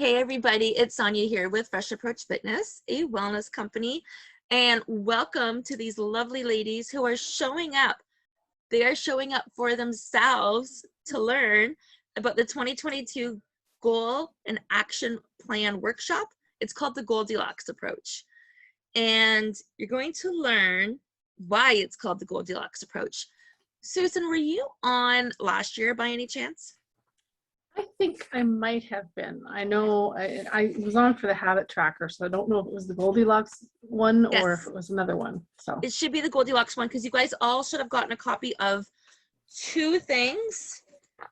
Hey everybody, it's Sonia here with Fresh Approach Fitness, a wellness company, and welcome to these lovely ladies who are showing up. They are showing up for themselves to learn about the 2022 Goal and Action Plan Workshop. It's called the Goldilocks approach. And you're going to learn why it's called the Goldilocks approach. Susan, were you on last year by any chance? I think I might have been. I know I was on for the habit tracker, so I don't know if it was the Goldilocks one or if Yes, it was another one. So it should be the Goldilocks one because you guys all should have gotten a copy of two things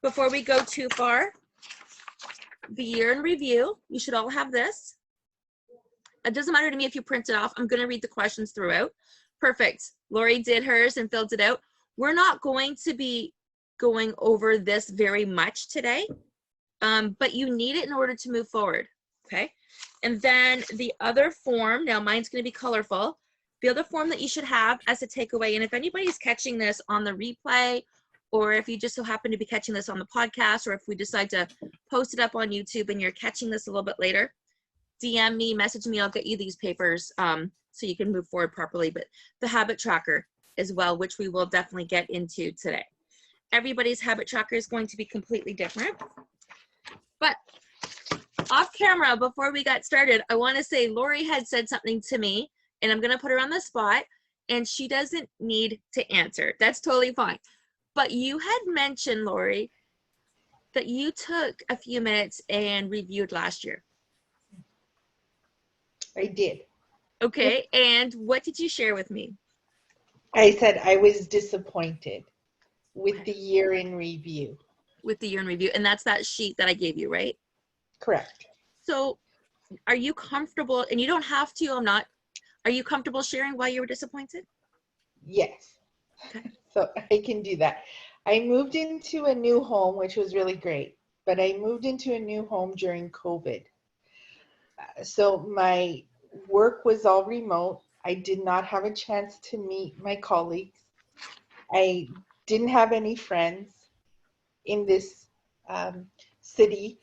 before we go too far. The year in review, you should all have this. It doesn't matter to me if you print it off. I'm going to read the questions throughout. Perfect. Lori did hers and filled it out. We're not going to be going over this very much today, but you need it in order to move forward, okay? And then the other form, now mine's going to be colorful. The other form that you should have as a takeaway, and if anybody's catching this on the replay, or if you just so happen to be catching this on the podcast, or if we decide to post it up on YouTube and you're catching this a little bit later, DM me, message me, I'll get you these papers so you can move forward properly. But the habit tracker as well, which we will definitely get into today. Everybody's habit tracker is going to be completely different. But off camera, before we got started, I want to say Lori had said something to me, and I'm going to put her on the spot, and she doesn't need to answer. That's totally fine. But you had mentioned, Lori, that you took a few minutes and reviewed last year. I did. Okay, and what did you share with me? I said I was disappointed with the year in review. With the year in review, and that's that sheet that I gave you, right? Correct. So are you comfortable, and you don't have to, are you comfortable sharing why you were disappointed? Yes. Okay. So I can do that. I moved into a new home, which was really great, but I moved into a new home during COVID. So my work was all remote. I did not have a chance to meet my colleagues. I didn't have any friends in this city.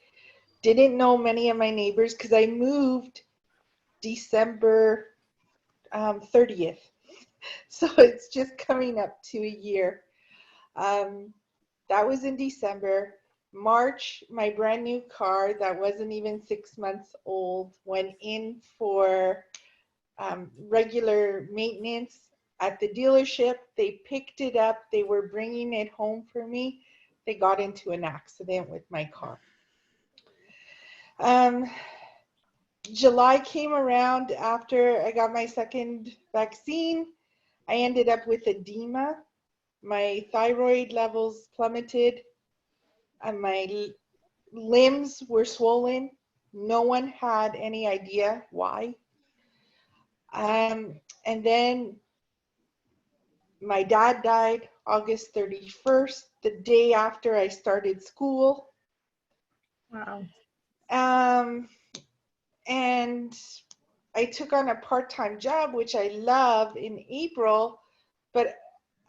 Didn't know many of my neighbors because I moved December 30th. So it's just coming up to a year. That was in December. March, my brand new car that wasn't even 6 months old went in for regular maintenance at the dealership. They picked it up. They were bringing it home for me. They got into an accident with my car. July came around after I got my second vaccine. I ended up with edema. My thyroid levels plummeted and my limbs were swollen. No one had any idea why. And then my dad died August 31st, the day after I started school. wow. And I took on a part-time job, which I love, in April, but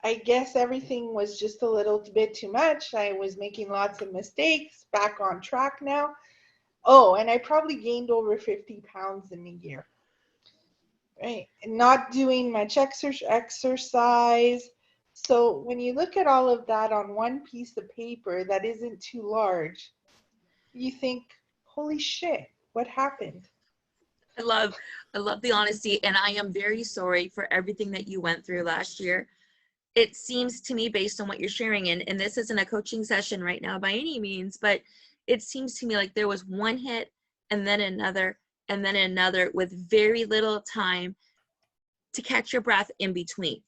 I guess everything was just a little bit too much. I was making lots of mistakes, back on track now. Oh, and I probably gained over 50 pounds in a year. Right? Not doing much exercise. So when you look at all of that on one piece of paper that isn't too large, you think, holy shit, what happened? I love the honesty, and I am very sorry for everything that you went through last year. It seems to me, based on what you're sharing, and this isn't a coaching session right now by any means, but it seems to me like there was one hit and then another with very little time to catch your breath in between.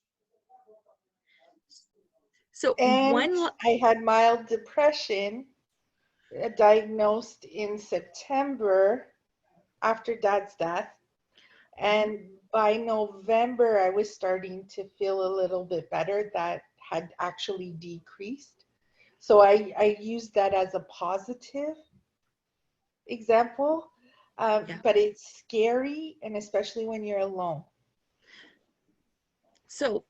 So And I had mild depression diagnosed in September after Dad's death. And by November, I was starting to feel a little bit better. That had actually decreased. So I used that as a positive example. But it's scary, and especially when you're alone. So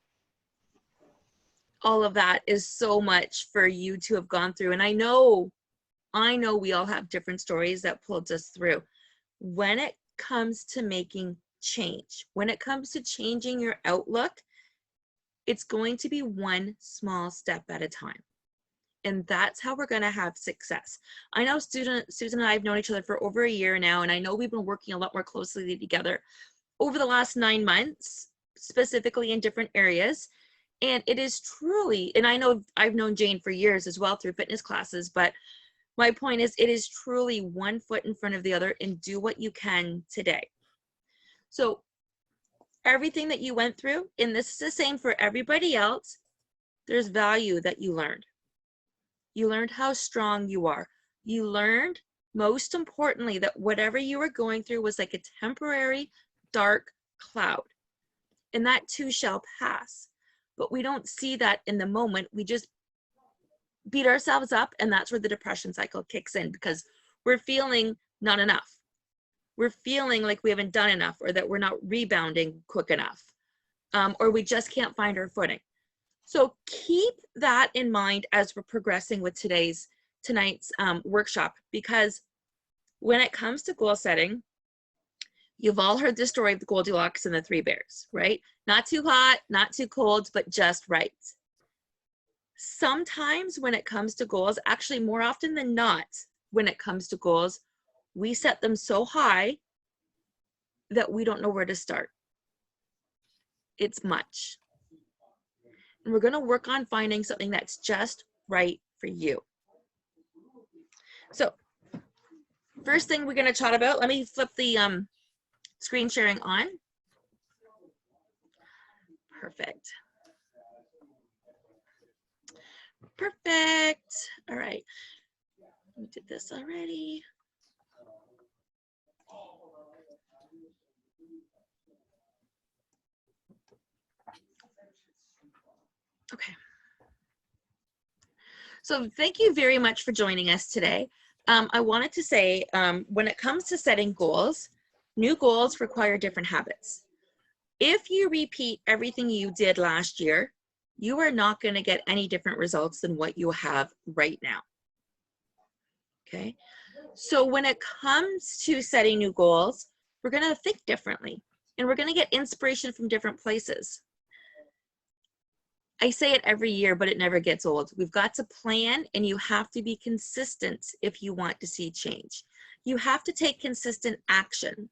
all of that is so much for you to have gone through. And I know I know we all have different stories that pulled us through. When it comes to making change, when it comes to changing your outlook, it's going to be one small step at a time. And that's how we're going to have success. I know Susan and I have known each other for over a year now, and I know we've been working a lot more closely together over the last 9 months, specifically in different areas. And it is truly, and I know I've known Jane for years as well through fitness classes, but my point is it is truly one foot in front of the other and do what you can today. So everything that you went through, and this is the same for everybody else, there's value that you learned. You learned how strong you are. You learned, most importantly, that whatever you were going through was like a temporary dark cloud, and that too shall pass. But we don't see that in the moment. We just beat ourselves up, and that's where the depression cycle kicks in, because we're feeling not enough. We're feeling like we haven't done enough, or that we're not rebounding quick enough, or we just can't find our footing. So keep that in mind as we're progressing with tonight's workshop, because when it comes to goal setting, you've all heard the story of the Goldilocks and the 3 bears, right? Not too hot, not too cold, but just right. Sometimes when it comes to goals, actually more often than not, when it comes to goals, we set them so high that we don't know where to start. It's much. And we're going to work on finding something that's just right for you. So first thing we're going to chat about, let me flip the screen sharing on. Perfect. Perfect. All right. We did this already. Okay. So thank you very much for joining us today. I wanted to say, when it comes to setting goals, new goals require different habits. If you repeat everything you did last year, you are not going to get any different results than what you have right now. Okay. So when it comes to setting new goals, we're going to think differently, and we're going to get inspiration from different places. I say it every year, but it never gets old. We've got to plan, and you have to be consistent if you want to see change. You have to take consistent action.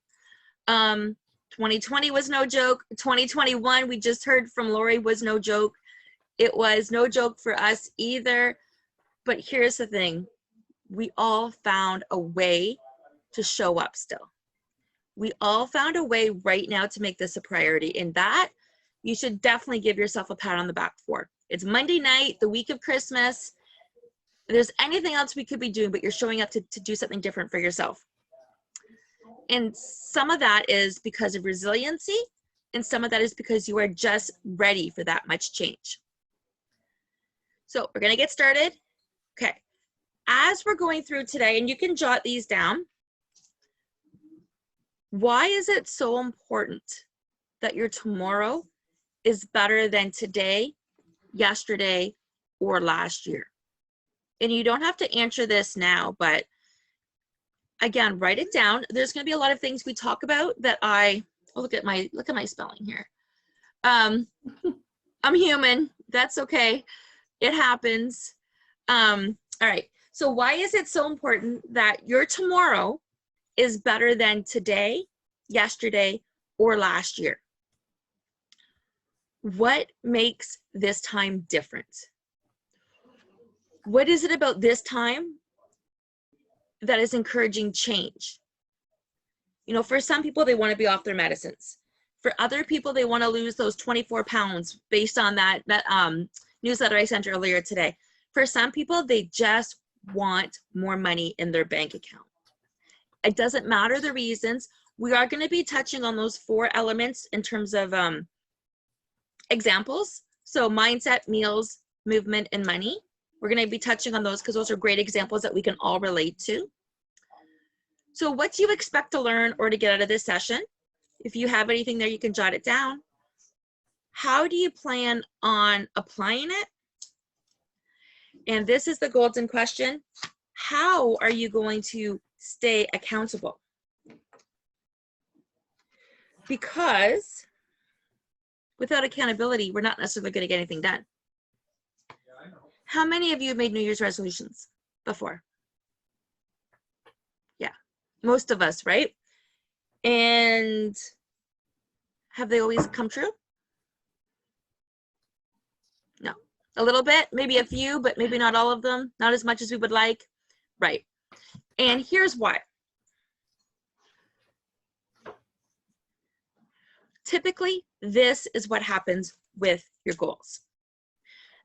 2020 was no joke. 2021, we just heard from Lori, was no joke. It was no joke for us either. But here's the thing. We all found a way to show up still. We all found a way right now to make this a priority, and that you should definitely give yourself a pat on the back for. It's Monday night, the week of Christmas. If there's anything else we could be doing, but you're showing up to do something different for yourself. And some of that is because of resiliency, and some of that is because you are just ready for that much change. So we're going to get started. Okay. As we're going through today, and you can jot these down, why is it so important that your tomorrow is better than today, yesterday, or last year? And you don't have to answer this now, but again, write it down. There's going to be a lot of things we talk about that look at my spelling here. I'm human. That's okay. It happens. All right. So why is it so important that your tomorrow is better than today, yesterday, or last year? What makes this time different? What is it about this time that is encouraging change? You know, for some people, they want to be off their medicines. For other people, they want to lose those 24 pounds based on that newsletter I sent earlier today. For some people, they just want more money in their bank account. It doesn't matter the reasons. We are going to be touching on those 4 elements in terms of examples. So mindset, meals, movement, and money. We're going to be touching on those because those are great examples that we can all relate to. So what do you expect to learn or to get out of this session? If you have anything there, you can jot it down. How do you plan on applying it? And this is the golden question. How are you going to stay accountable? Because without accountability, we're not necessarily going to get anything done. How many of you have made New Year's resolutions before? Yeah, most of us, right? And have they always come true? No. A little bit, maybe a few, but maybe not all of them, not as much as we would like. Right. And here's why. Typically, this is what happens with your goals.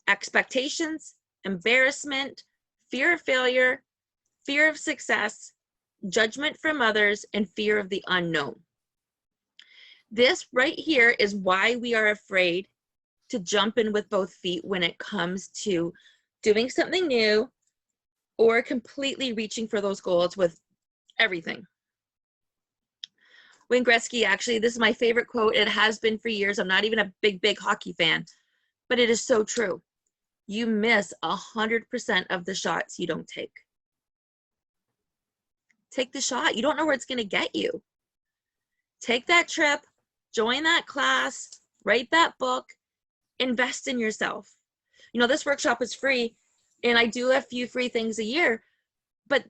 Expectations, embarrassment, fear of failure, fear of success, judgment from others, and fear of the unknown. This right here is why we are afraid to jump in with both feet when it comes to doing something new or completely reaching for those goals with everything. Wayne Gretzky, actually, this is my favorite quote. It has been for years. I'm not even a big hockey fan, but it is so true. You miss 100% of the shots you don't take. Take the shot. You don't know where it's going to get you. Take that trip, join that class, write that book, invest in yourself. You know, this workshop is free, and I do a few free things a year, but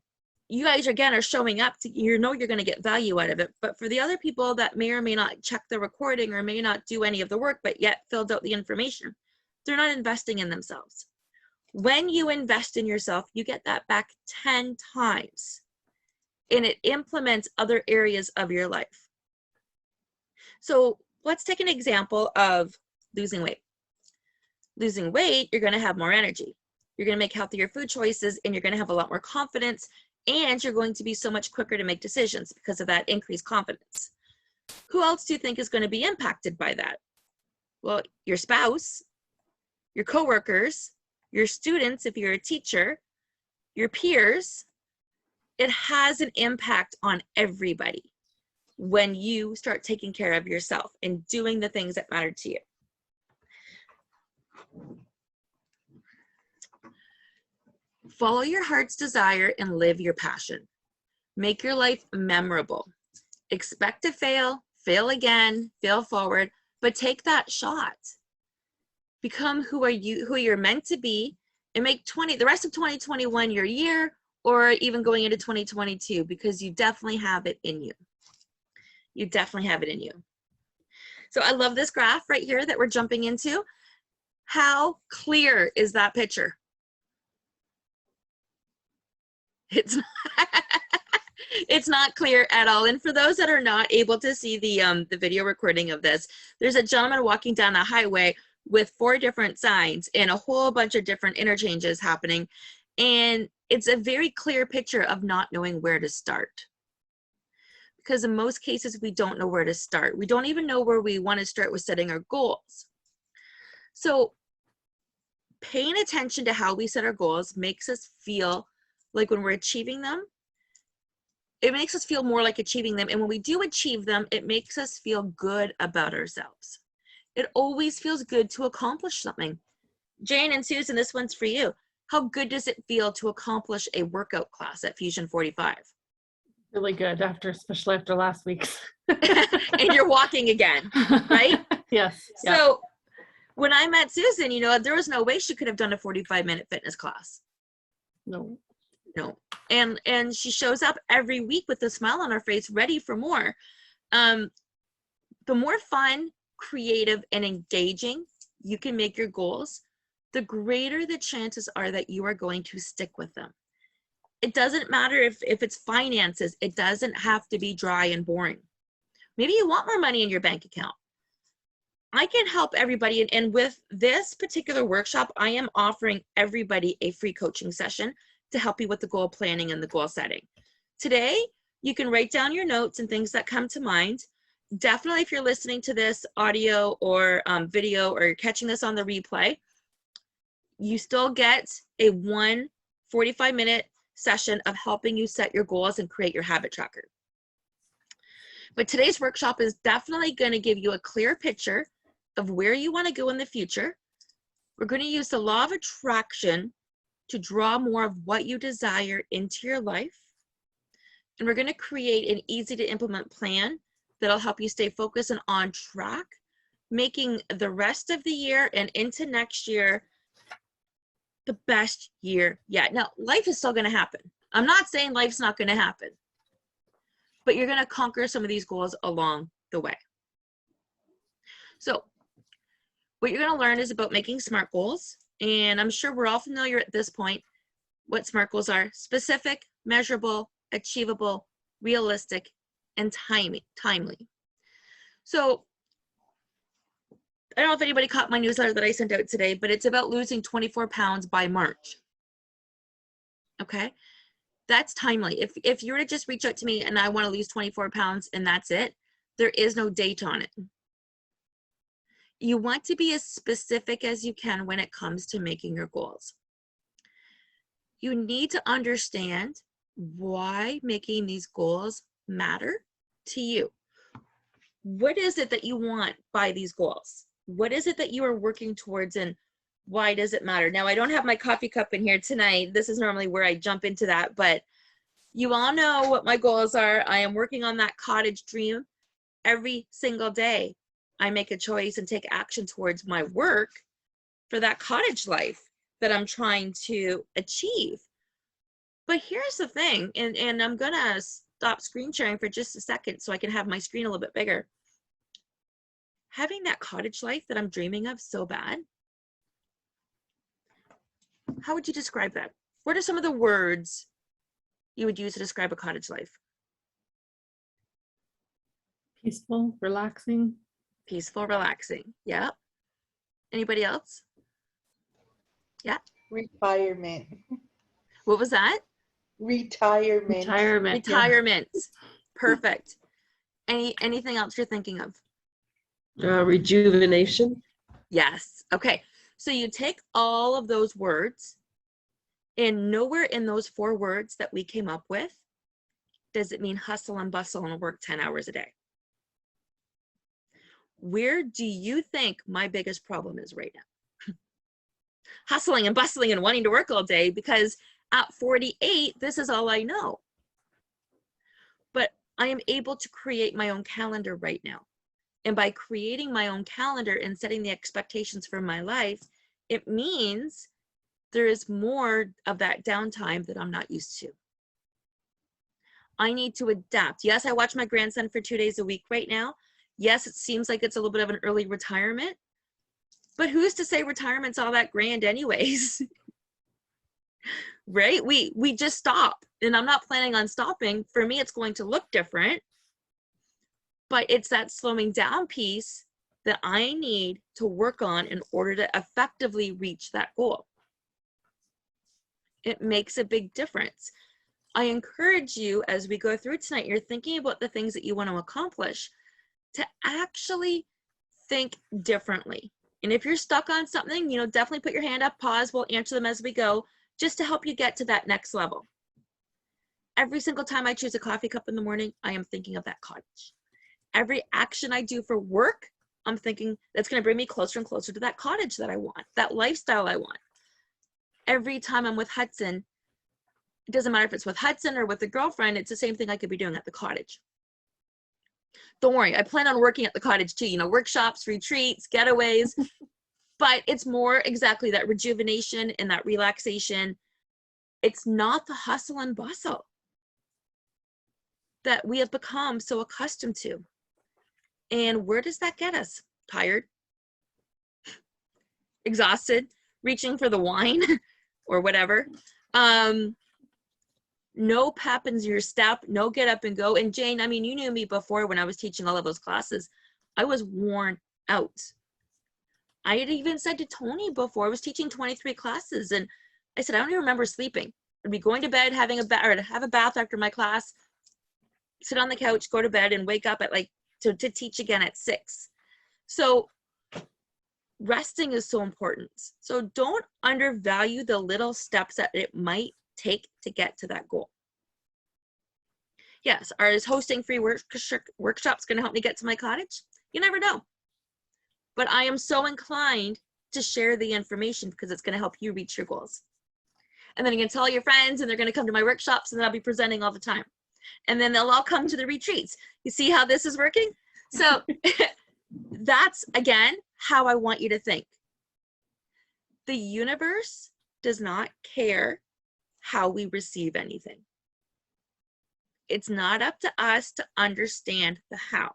you guys, again, are showing up to, you know, you're going to get value out of it. But for the other people that may or may not check the recording or may not do any of the work, but yet filled out the information, they're not investing in themselves. When you invest in yourself, you get that back 10 times, and it implements other areas of your life. So let's take an example of losing weight. Losing weight, you're going to have more energy. You're going to make healthier food choices, and you're going to have a lot more confidence, and you're going to be so much quicker to make decisions because of that increased confidence. Who else do you think is going to be impacted by that? Well, your spouse, your coworkers, your students, if you're a teacher, your peers. It has an impact on everybody when you start taking care of yourself and doing the things that matter to you. Follow your heart's desire and live your passion. Make your life memorable. Expect to fail, fail again, fail forward, but take that shot. Become who you're meant to be, and make the rest of 2021 your year, or even going into 2022, because you definitely have it in you. You definitely have it in you. So I love this graph right here that we're jumping into. How clear is that picture? It's not clear at all. And for those that are not able to see the video recording of this, there's a gentleman walking down a highway with 4 different signs and a whole bunch of different interchanges happening. And it's a very clear picture of not knowing where to start. Because in most cases, we don't know where to start. We don't even know where we want to start with setting our goals. So paying attention to how we set our goals makes us feel like when we're achieving them, it makes us feel more like achieving them. And when we do achieve them, it makes us feel good about ourselves. It always feels good to accomplish something. Jane and Susan, this one's for you. How good does it feel to accomplish a workout class at Fusion 45? Really good, especially after last week's. And you're walking again, right? Yes. So when I met Susan, you know, there was no way she could have done a 45-minute fitness class. No. And she shows up every week with a smile on her face, ready for more. The more fun, creative, and engaging you can make your goals, the greater the chances are that you are going to stick with them. It doesn't matter if it's finances. It doesn't have to be dry and boring. Maybe you want more money in your bank account. I can help everybody. And with this particular workshop, I am offering everybody a free coaching session to help you with the goal planning and the goal setting. Today, you can write down your notes and things that come to mind. Definitely, if you're listening to this audio or video, or you're catching this on the replay, you still get a 45-minute session of helping you set your goals and create your habit tracker. But today's workshop is definitely going to give you a clear picture of where you want to go in the future. We're going to use the law of attraction to draw more of what you desire into your life. And we're going to create an easy to implement plan that'll help you stay focused and on track, making the rest of the year and into next year the best year yet. Now, life is still going to happen. I'm not saying life's not going to happen, but you're going to conquer some of these goals along the way. So what you're going to learn is about making SMART goals. And I'm sure we're all familiar at this point what SMART goals are: specific, measurable, achievable, realistic, and timely. So I don't know if anybody caught my newsletter that I sent out today, but it's about losing 24 pounds by March. Okay, that's timely. If you were to just reach out to me and I want to lose 24 pounds and that's it, there is no date on it. You want to be as specific as you can when it comes to making your goals. You need to understand why making these goals matter to you. What is it that you want by these goals? What is it that you are working towards, and why does it matter? Now, I don't have my coffee cup in here tonight. This is normally where I jump into that, but you all know what my goals are. I am working on that cottage dream every single day. I make a choice and take action towards my work for that cottage life that I'm trying to achieve. But here's the thing, and I'm gonna stop screen sharing for just a second so I can have my screen a little bit bigger. Having that cottage life that I'm dreaming of so bad, how would you describe that? What are some of the words you would use to describe a cottage life? Peaceful, relaxing. Peaceful, relaxing. Yeah. Anybody else? Yeah. Retirement. What was that? Retirement. Retirement. Yeah. Retirement. Perfect. Anything else you're thinking of? Rejuvenation. Yes. Okay. So you take all of those words, and nowhere in those 4 words that we came up with does it mean hustle and bustle and work 10 hours a day. Where do you think my biggest problem is right now? Hustling and bustling and wanting to work all day, because at 48, this is all I know. But I am able to create my own calendar right now. And by creating my own calendar and setting the expectations for my life, it means there is more of that downtime that I'm not used to. I need to adapt. Yes, I watch my grandson for 2 days a week right now. Yes, it seems like it's a little bit of an early retirement, but who's to say retirement's all that grand anyways? Right? We just stop, and I'm not planning on stopping. For me, it's going to look different, but it's that slowing down piece that I need to work on in order to effectively reach that goal. It makes a big difference. I encourage you, as we go through tonight, you're thinking about the things that you want to accomplish, to actually think differently. And if you're stuck on something, definitely put your hand up, pause, we'll answer them as we go, just to help you get to that next level. Every single time I choose a coffee cup in the morning, I am thinking of that cottage. Every action I do for work, I'm thinking that's going to bring me closer and closer to that cottage that I want, that lifestyle I want. Every time I'm with Hudson, it doesn't matter if it's with Hudson or with a girlfriend, it's the same thing I could be doing at the cottage. Don't worry, I plan on working at the cottage too, workshops, retreats, getaways, but it's more exactly that rejuvenation and that relaxation. It's not the hustle and bustle that we have become so accustomed to. And where does that get us? Tired, exhausted, reaching for the wine or whatever. No pep in your step, no get up and go. And Jane, you knew me before when I was teaching all of those classes. I was worn out. I had even said to Tony before, I was teaching 23 classes, and I said, I don't even remember sleeping. I'd be going to bed, having a bath, or to have a bath after my class, sit on the couch, go to bed, and wake up at to teach again at 6. So resting is so important. So don't undervalue the little steps that it might take to get to that goal. Yes, is hosting free workshops going to help me get to my cottage? You never know. But I am so inclined to share the information because it's going to help you reach your goals. And then you're going to tell your friends, and they're going to come to my workshops, and then I'll be presenting all the time. And then they'll all come to the retreats. You see how this is working? So that's, again, how I want you to think. The universe does not care how we receive anything. It's not up to us to understand the how.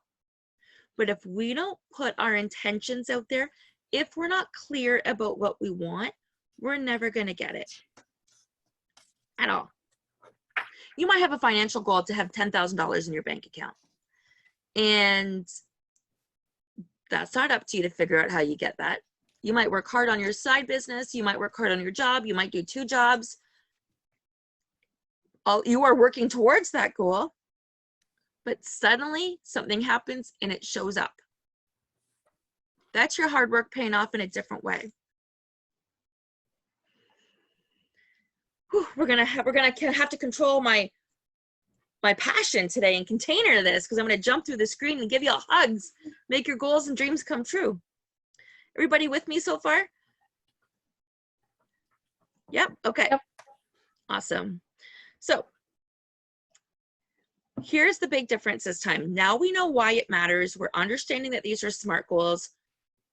But if we don't put our intentions out there, if we're not clear about what we want, we're never going to get it at all. You might have a financial goal to have $10,000 in your bank account. And that's not up to you to figure out how you get that. You might work hard on your side business. You might work hard on your job. You might do 2 jobs. You are working towards that goal, but suddenly something happens and it shows up. That's your hard work paying off in a different way. Whew, we're gonna have to control my passion today and container this, because I'm gonna jump through the screen and give you all hugs, make your goals and dreams come true. Everybody with me so far? Yep, okay. Yep. Awesome. So here's the big difference this time. Now we know why it matters. We're understanding that these are SMART goals.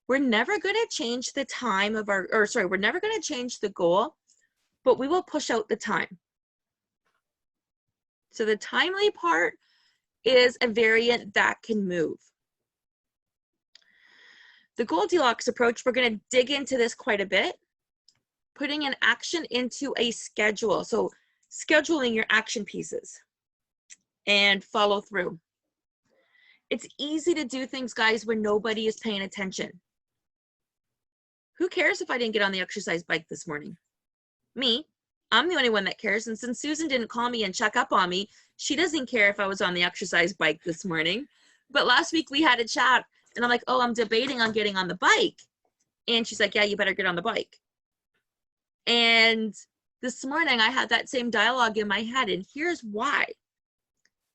We're never going to change the time of we're never going to change the goal, but we will push out the time. So the timely part is a variant that can move. The Goldilocks approach, we're going to dig into this quite a bit, putting an action into a schedule. So scheduling your action pieces and follow through. It's easy to do things, guys, when nobody is paying attention. Who cares if I didn't get on the exercise bike this morning? Me. I'm the only one that cares. And since Susan didn't call me and check up on me, she doesn't care if I was on the exercise bike this morning. But last week we had a chat and I'm like, oh, I'm debating on getting on the bike. And she's like, yeah, you better get on the bike. And this morning I had that same dialogue in my head, and here's why.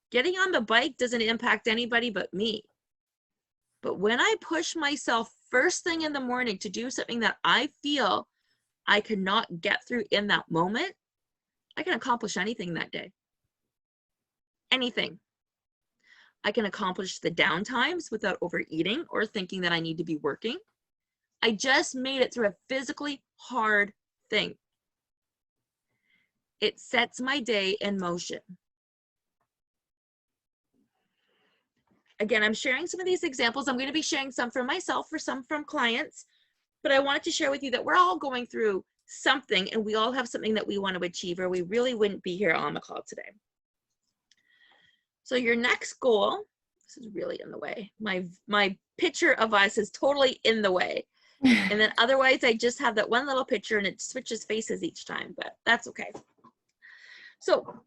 Getting on the bike doesn't impact anybody but me. But when I push myself first thing in the morning to do something that I feel I cannot get through in that moment, I can accomplish anything that day. Anything. I can accomplish the downtimes without overeating or thinking that I need to be working. I just made it through a physically hard thing. It sets my day in motion. Again, I'm sharing some of these examples. I'm going to be sharing some from myself, for some from clients, but I wanted to share with you that we're all going through something and we all have something that we want to achieve, or we really wouldn't be here on the call today. So your next goal, this is really in the way. My picture of us is totally in the way. And then otherwise I just have that one little picture and it switches faces each time, but that's okay. So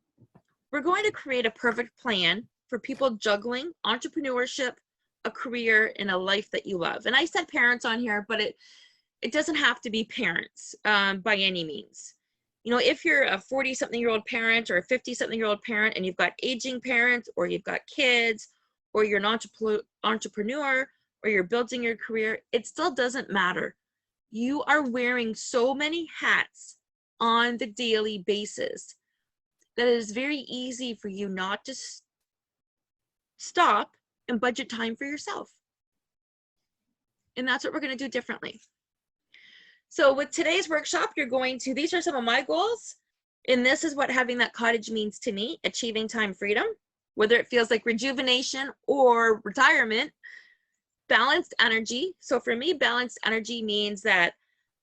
we're going to create a perfect plan for people juggling entrepreneurship, a career, and a life that you love. And I said parents on here, but it doesn't have to be parents by any means. You know, if you're a 40-something-year-old parent or a 50-something-year-old parent and you've got aging parents, or you've got kids, or you're an entrepreneur, or you're building your career, it still doesn't matter. You are wearing so many hats on the daily basis that it is very easy for you not to stop and budget time for yourself. And that's what we're going to do differently. So with today's workshop, these are some of my goals. And this is what having that cottage means to me: achieving time freedom, whether it feels like rejuvenation or retirement. Balanced energy. So for me, balanced energy means that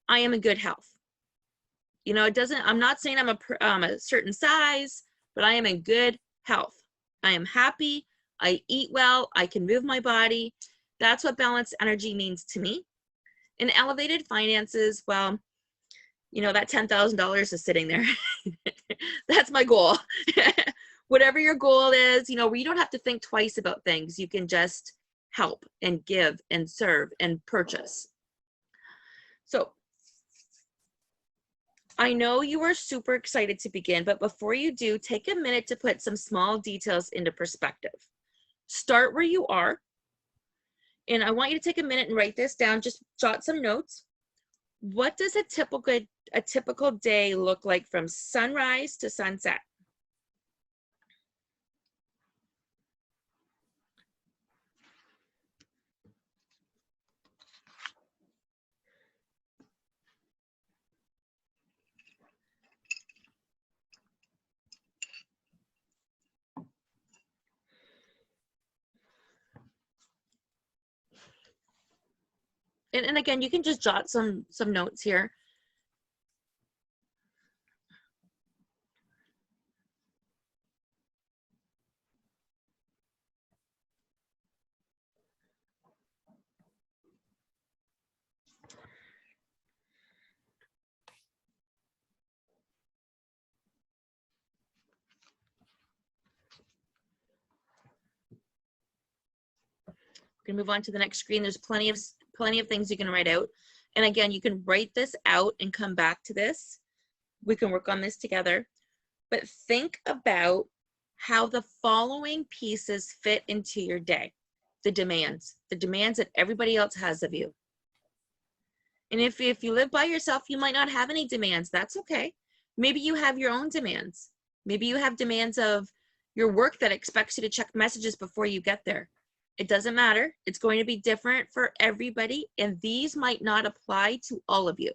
I am in good health. You know, I'm not saying I'm a certain size, but I am in good health. I am happy. I eat well. I can move my body. That's what balanced energy means to me. In elevated finances, well, you know, that $10,000 is sitting there. That's my goal. Whatever your goal is, you know, where you don't have to think twice about things. You can just help and give and serve and purchase. So I know you are super excited to begin, but before you do, take a minute to put some small details into perspective. Start where you are. And I want you to take a minute and write this down. Just jot some notes. What does a a typical day look like from sunrise to sunset? And again, you can just jot some notes here. We're gonna move on to the next screen. There's plenty of things you can write out. And again, you can write this out and come back to this. We can work on this together. But think about how the following pieces fit into your day. The demands that everybody else has of you. And if you live by yourself, you might not have any demands. That's okay. Maybe you have your own demands. Maybe you have demands of your work that expects you to check messages before you get there. It doesn't matter. It's going to be different for everybody, and these might not apply to all of you.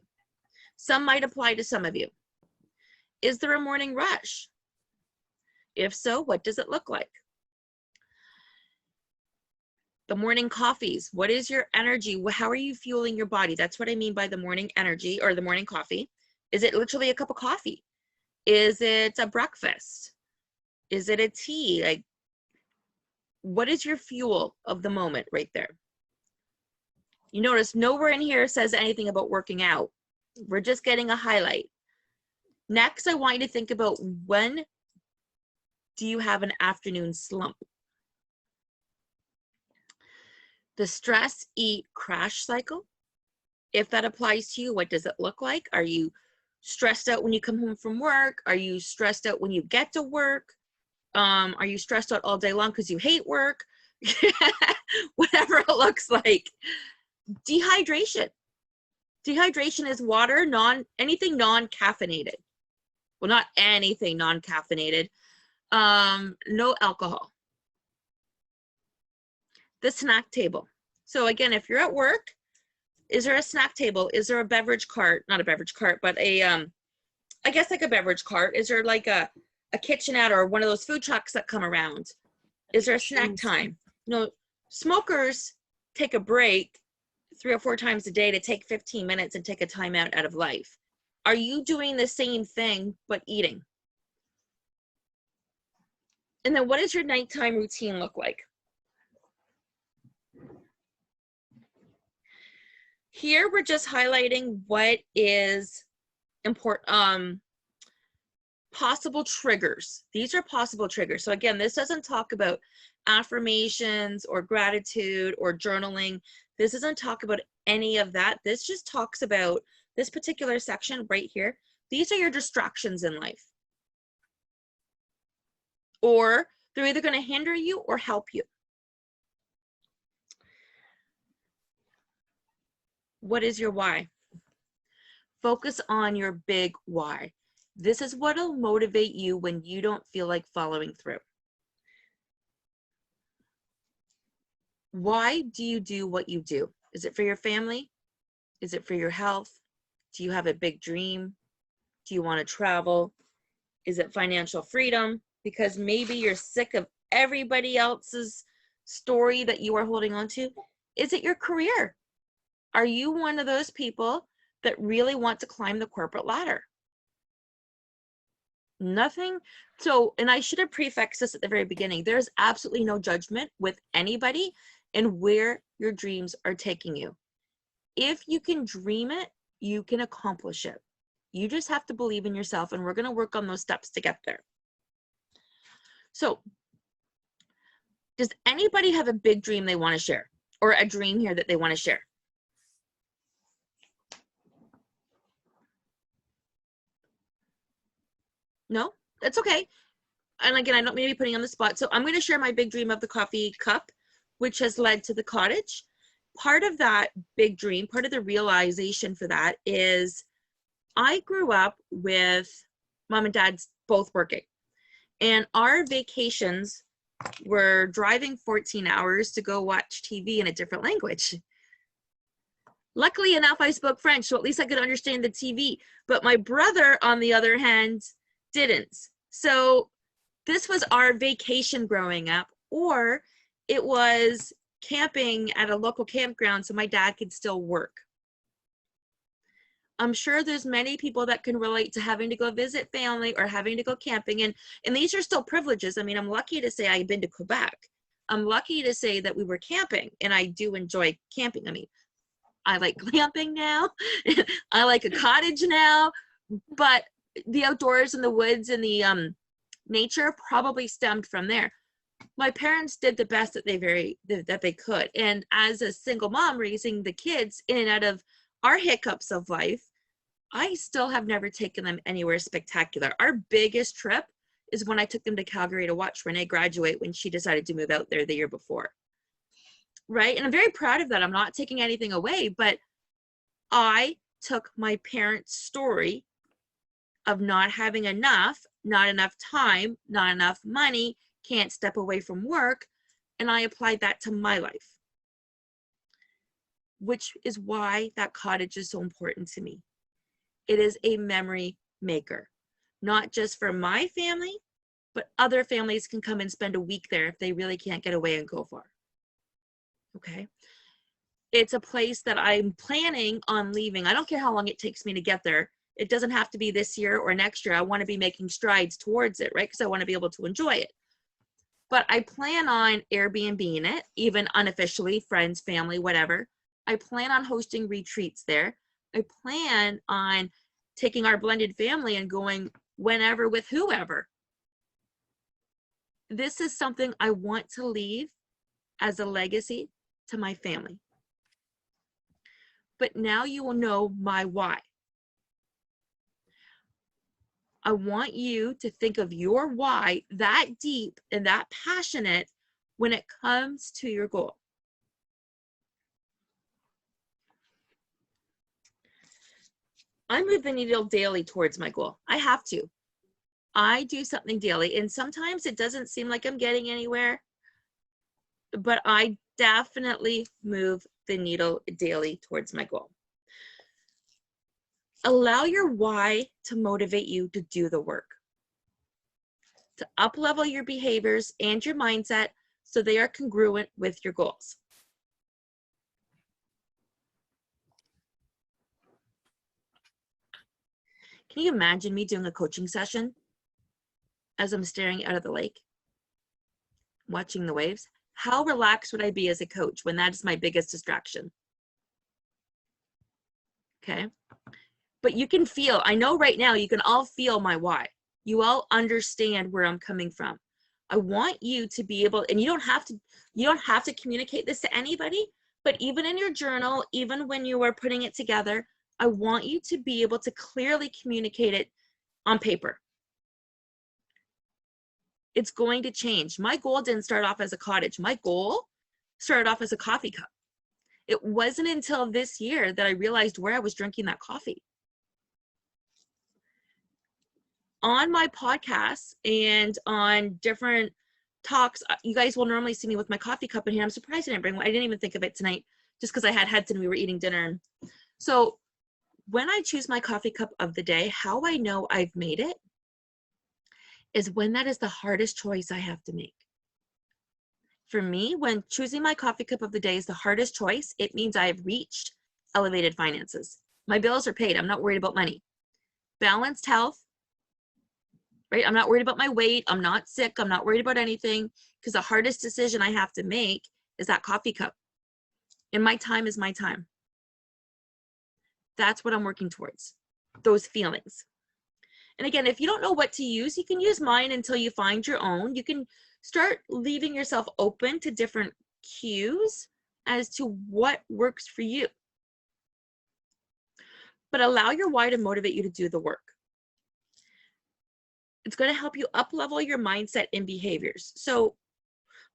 Some might apply to some of you. Is there a morning rush? If so, what does it look like? The morning coffees, what is your energy? How are you fueling your body? That's what I mean by the morning energy or the morning coffee. Is it literally a cup of coffee? Is it a breakfast? Is it a tea? Like, what is your fuel of the moment right there? You notice nowhere in here says anything about working out. We're just getting a highlight. Next, I want you to think about, when do you have an afternoon slump? The stress, eat, crash cycle. If that applies to you, what does it look like? Are you stressed out when you come home from work? Are you stressed out when you get to work? Are you stressed out all day long because you hate work? Whatever it looks like. Dehydration. Dehydration is water, anything non-caffeinated. Well, not anything non-caffeinated. No alcohol. The snack table. So again, if you're at work, is there a snack table? Is there a beverage cart? Not a beverage cart, but I guess like a beverage cart. Is there like a kitchenette or one of those food trucks that come around? Is there a snack time? No, smokers take a break 3 or 4 times a day to take 15 minutes and take a time out of life. Are you doing the same thing but eating? And then what does your nighttime routine look like? Here we're just highlighting what is important, possible triggers. These are possible triggers. So again, this doesn't talk about affirmations or gratitude or journaling. This doesn't talk about any of that. This just talks about this particular section right here. These are your distractions in life. Or they're either going to hinder you or help you. What is your why? Focus on your big why. This is what will motivate you when you don't feel like following through. Why do you do what you do? Is it for your family? Is it for your health? Do you have a big dream? Do you want to travel? Is it financial freedom? Because maybe you're sick of everybody else's story that you are holding on to. Is it your career? Are you one of those people that really want to climb the corporate ladder? Nothing. So, and I should have prefixed this at the very beginning. There's absolutely no judgment with anybody and where your dreams are taking you. If you can dream it, you can accomplish it. You just have to believe in yourself, and we're going to work on those steps to get there. So, does anybody have a big dream they want to share, or a dream here that they want to share? No, that's okay. And again, I don't mean to be putting you on the spot. So I'm going to share my big dream of the coffee cup, which has led to the cottage. Part of that big dream, part of the realization for that is I grew up with mom and dad's both working, and our vacations were driving 14 hours to go watch TV in a different language. Luckily enough, I spoke French, so at least I could understand the TV. But my brother, on the other hand, didn't. So this was our vacation growing up, or it was camping at a local campground so my dad could still work. I'm sure there's many people that can relate to having to go visit family or having to go camping. And these are still privileges. I mean, I'm lucky to say I've been to Quebec. I'm lucky to say that we were camping, and I do enjoy camping. I mean, I like glamping now. I like a cottage now, but the outdoors and the woods and the nature probably stemmed from there. My parents did the best that they could. And as a single mom raising the kids in and out of our hiccups of life, I still have never taken them anywhere spectacular. Our biggest trip is when I took them to Calgary to watch Renee graduate when she decided to move out there the year before. Right? And I'm very proud of that. I'm not taking anything away, but I took my parents' story of not having enough, not enough time, not enough money, can't step away from work, and I applied that to my life, which is why that cottage is so important to me. It is a memory maker, not just for my family, but other families can come and spend a week there if they really can't get away and go far. Okay. It's a place that I'm planning on leaving. I don't care how long it takes me to get there. It doesn't have to be this year or next year. I want to be making strides towards it, right? Because I want to be able to enjoy it. But I plan on Airbnb-ing it, even unofficially, friends, family, whatever. I plan on hosting retreats there. I plan on taking our blended family and going whenever with whoever. This is something I want to leave as a legacy to my family. But now you will know my why. I want you to think of your why that deep and that passionate when it comes to your goal. I move the needle daily towards my goal. I have to. I do something daily, and sometimes it doesn't seem like I'm getting anywhere, but I definitely move the needle daily towards my goal. Allow your why to motivate you to do the work, to up-level your behaviors and your mindset so they are congruent with your goals. Can you imagine me doing a coaching session as I'm staring out of the lake, watching the waves? How relaxed would I be as a coach when that is my biggest distraction? Okay. But you can feel, I know right now you can all feel my why. You all understand where I'm coming from. I want you to be able, and you don't have to communicate this to anybody, but even in your journal, even when you are putting it together, I want you to be able to clearly communicate it on paper. It's going to change. My goal didn't start off as a cottage. My goal started off as a coffee cup. It wasn't until this year that I realized where I was drinking that coffee. On my podcasts and on different talks, you guys will normally see me with my coffee cup in here. I'm surprised I didn't bring one. I didn't even think of it tonight just because I had heads and we were eating dinner. So when I choose my coffee cup of the day, how I know I've made it is when that is the hardest choice I have to make. For me, when choosing my coffee cup of the day is the hardest choice, it means I have reached elevated finances. My bills are paid. I'm not worried about money. Balanced health, right? I'm not worried about my weight. I'm not sick. I'm not worried about anything because the hardest decision I have to make is that coffee cup. And my time is my time. That's what I'm working towards, those feelings. And again, if you don't know what to use, you can use mine until you find your own. You can start leaving yourself open to different cues as to what works for you. But allow your why to motivate you to do the work. It's going to help you up-level your mindset and behaviors. So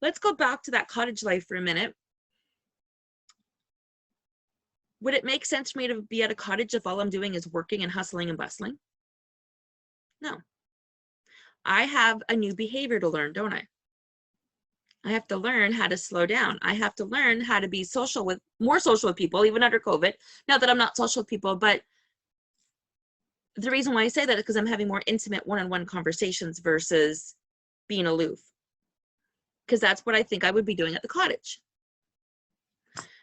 let's go back to that cottage life for a minute. Would it make sense for me to be at a cottage if all I'm doing is working and hustling and bustling? No. I have a new behavior to learn, don't I? I have to learn how to slow down. I have to learn how to be more social with people, even under COVID. Not that I'm not social with people, but the reason why I say that is because I'm having more intimate one-on-one conversations versus being aloof. Because that's what I think I would be doing at the cottage.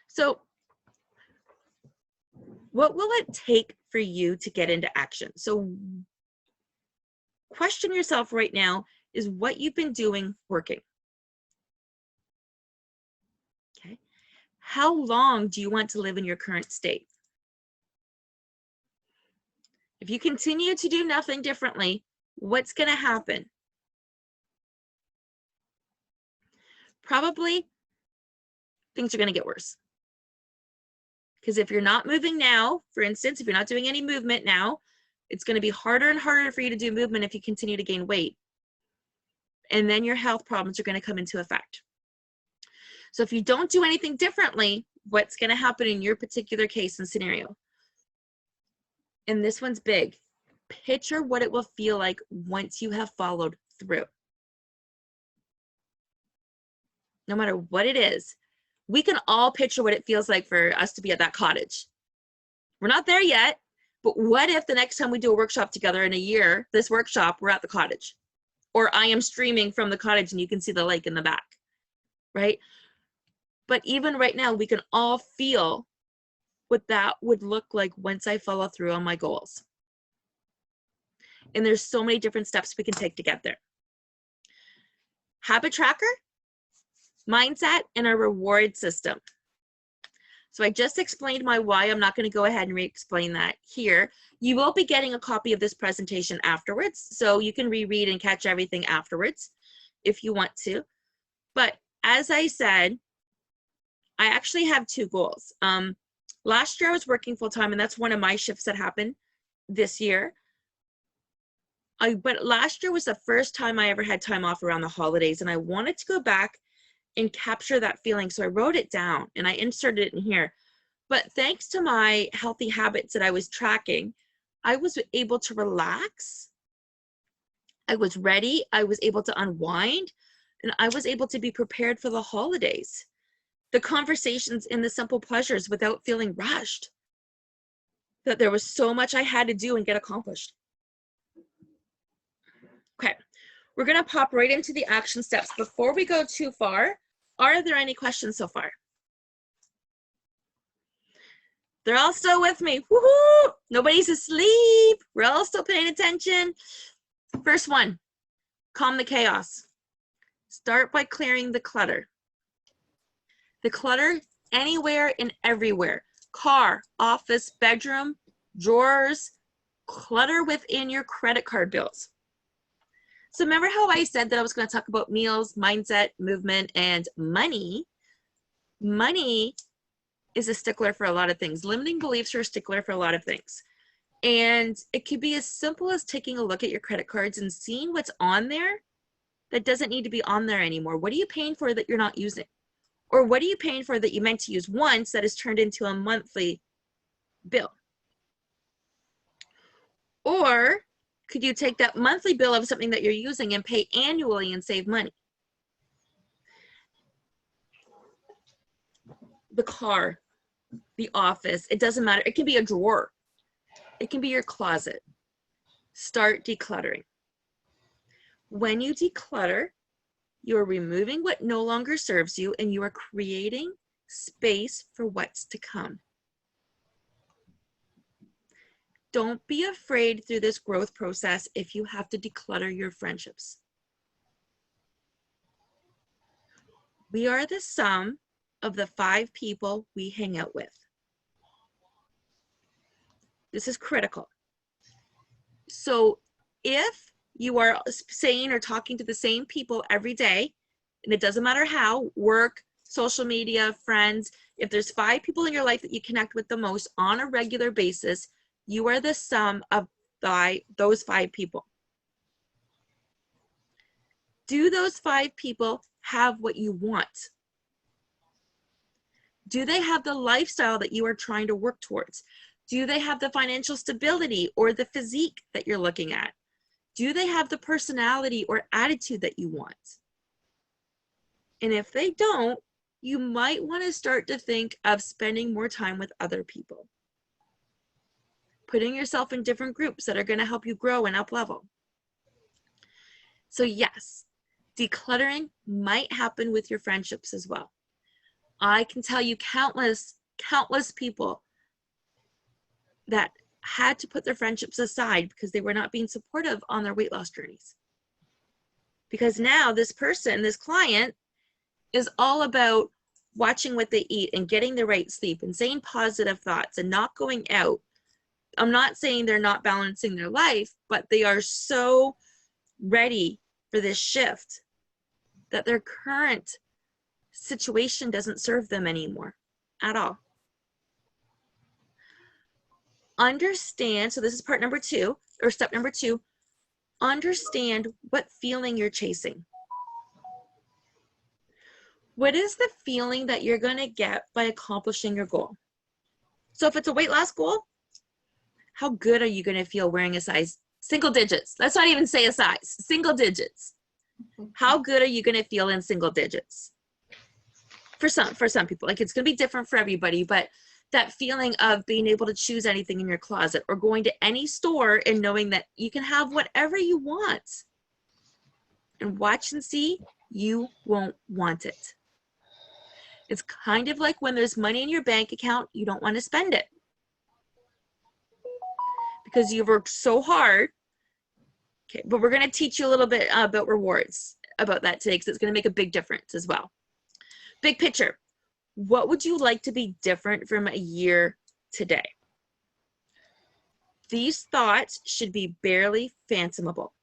So what will it take for you to get into action? So question yourself right now, is what you've been doing working? Okay. How long do you want to live in your current state? If you continue to do nothing differently, what's going to happen? Probably things are going to get worse. Because if you're not moving now, for instance, if you're not doing any movement now, it's going to be harder and harder for you to do movement if you continue to gain weight. And then your health problems are going to come into effect. So if you don't do anything differently, what's going to happen in your particular case and scenario? And this one's big. Picture what it will feel like once you have followed through. No matter what it is, we can all picture what it feels like for us to be at that cottage. We're not there yet, but what if the next time we do a workshop together in a year, this workshop, we're at the cottage? Or I am streaming from the cottage and you can see the lake in the back, right? But even right now, we can all feel what that would look like once I follow through on my goals. And there's so many different steps we can take to get there. Habit tracker, mindset, and a reward system. So I just explained my why. I'm not going to go ahead and re-explain that here. You will be getting a copy of this presentation afterwards, so you can reread and catch everything afterwards if you want to. But as I said, I actually have two goals. Last year I was working full-time, and that's one of my shifts that happened this year. But last year was the first time I ever had time off around the holidays, and I wanted to go back and capture that feeling. So I wrote it down and I inserted it in here. But thanks to my healthy habits that I was tracking, I was able to relax. I was ready. I was able to unwind, and I was able to be prepared for the holidays. The conversations and the simple pleasures without feeling rushed. That there was so much I had to do and get accomplished. Okay, we're going to pop right into the action steps. Before we go too far, are there any questions so far? They're all still with me. Woohoo! Nobody's asleep. We're all still paying attention. First one, calm the chaos. Start by clearing the clutter. The clutter anywhere and everywhere. Car, office, bedroom, drawers, clutter within your credit card bills. So remember how I said that I was going to talk about meals, mindset, movement, and money? Money is a stickler for a lot of things. Limiting beliefs are a stickler for a lot of things. And it could be as simple as taking a look at your credit cards and seeing what's on there that doesn't need to be on there anymore. What are you paying for that you're not using? Or what are you paying for that you meant to use once that is turned into a monthly bill? Or could you take that monthly bill of something that you're using and pay annually and save money? The car, the office, it doesn't matter. It can be a drawer. It can be your closet. Start decluttering. When you declutter, you're removing what no longer serves you and you are creating space for what's to come. Don't be afraid through this growth process if you have to declutter your friendships. We are the sum of the 5 people we hang out with. This is critical. So if you are saying or talking to the same people every day, and it doesn't matter how, work, social media, friends, if there's 5 people in your life that you connect with the most on a regular basis, you are the sum of those 5 people. Do those 5 people have what you want? Do they have the lifestyle that you are trying to work towards? Do they have the financial stability or the physique that you're looking at? Do they have the personality or attitude that you want? And if they don't, you might want to start to think of spending more time with other people. Putting yourself in different groups that are going to help you grow and up level. So yes, decluttering might happen with your friendships as well. I can tell you countless people that had to put their friendships aside because they were not being supportive on their weight loss journeys. Because now this person, this client, is all about watching what they eat and getting the right sleep and saying positive thoughts and not going out. I'm not saying they're not balancing their life, but they are so ready for this shift that their current situation doesn't serve them anymore at all. Understand, so this is part number 2, or step number 2, understand what feeling you're chasing. What is the feeling that you're going to get by accomplishing your goal? So if it's a weight loss goal, how good are you going to feel wearing a size single digits? Let's not even say a size, single digits. How good are you going to feel in single digits? For some people, like it's going to be different for everybody, but that feeling of being able to choose anything in your closet or going to any store and knowing that you can have whatever you want, and watch and see, you won't want it. It's kind of like when there's money in your bank account, you don't want to spend it because you've worked so hard. Okay, but we're going to teach you a little bit about rewards about that today because it's going to make a big difference as well. Big picture. What would you like to be different from a year today? These thoughts should be barely fathomable.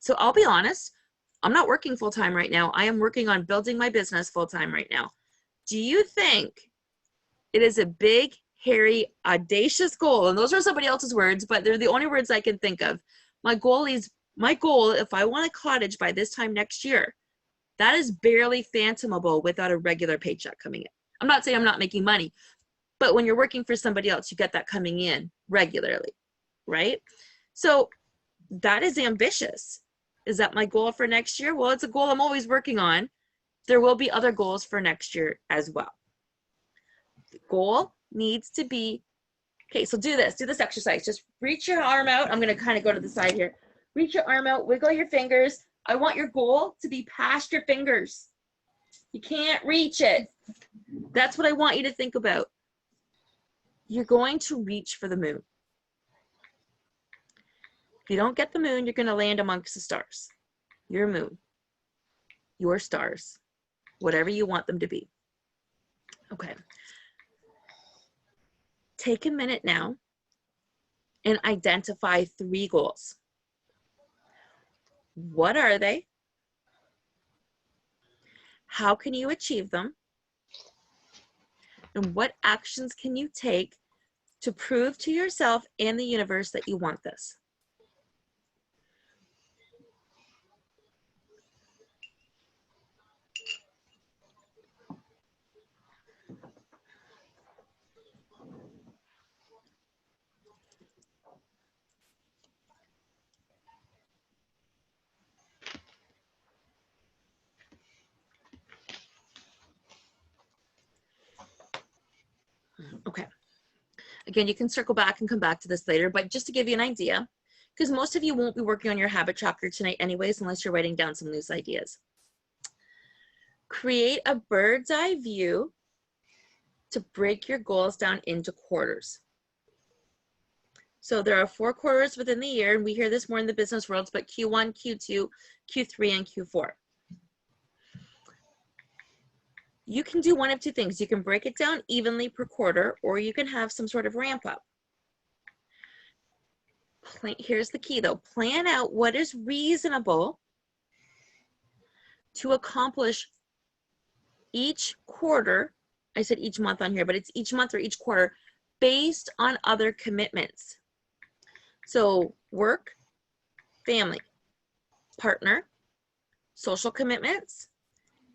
So I'll be honest, I'm not working full-time right now. I am working on building my business full-time right now. Do you think it is a big, hairy, audacious goal? And those are somebody else's words, but they're the only words I can think of. My goal, if I want a cottage by this time next year, that is barely fathomable without a regular paycheck coming in. I'm not saying I'm not making money, but when you're working for somebody else, you get that coming in regularly, right? So that is ambitious. Is that my goal for next year? Well, it's a goal I'm always working on. There will be other goals for next year as well. The goal needs to be, okay, so do this exercise. Just reach your arm out. I'm going to kind of go to the side here. Reach your arm out, wiggle your fingers. I want your goal to be past your fingers. You can't reach it. That's what I want you to think about. You're going to reach for the moon. If you don't get the moon, you're going to land amongst the stars. Your moon, your stars, whatever you want them to be. Okay. Take a minute now and identify 3 goals. What are they? How can you achieve them? And what actions can you take to prove to yourself and the universe that you want this? Okay. Again, you can circle back and come back to this later, but just to give you an idea, because most of you won't be working on your habit tracker tonight anyways, unless you're writing down some loose ideas. Create a bird's eye view to break your goals down into quarters. So there are 4 quarters within the year, and we hear this more in the business worlds, but Q1, Q2, Q3, and Q4. You can do one of 2 things. You can break it down evenly per quarter, or you can have some sort of ramp up. Here's the key though. Plan out what is reasonable to accomplish each quarter. I said each month on here, but it's each month or each quarter based on other commitments. So work, family, partner, social commitments,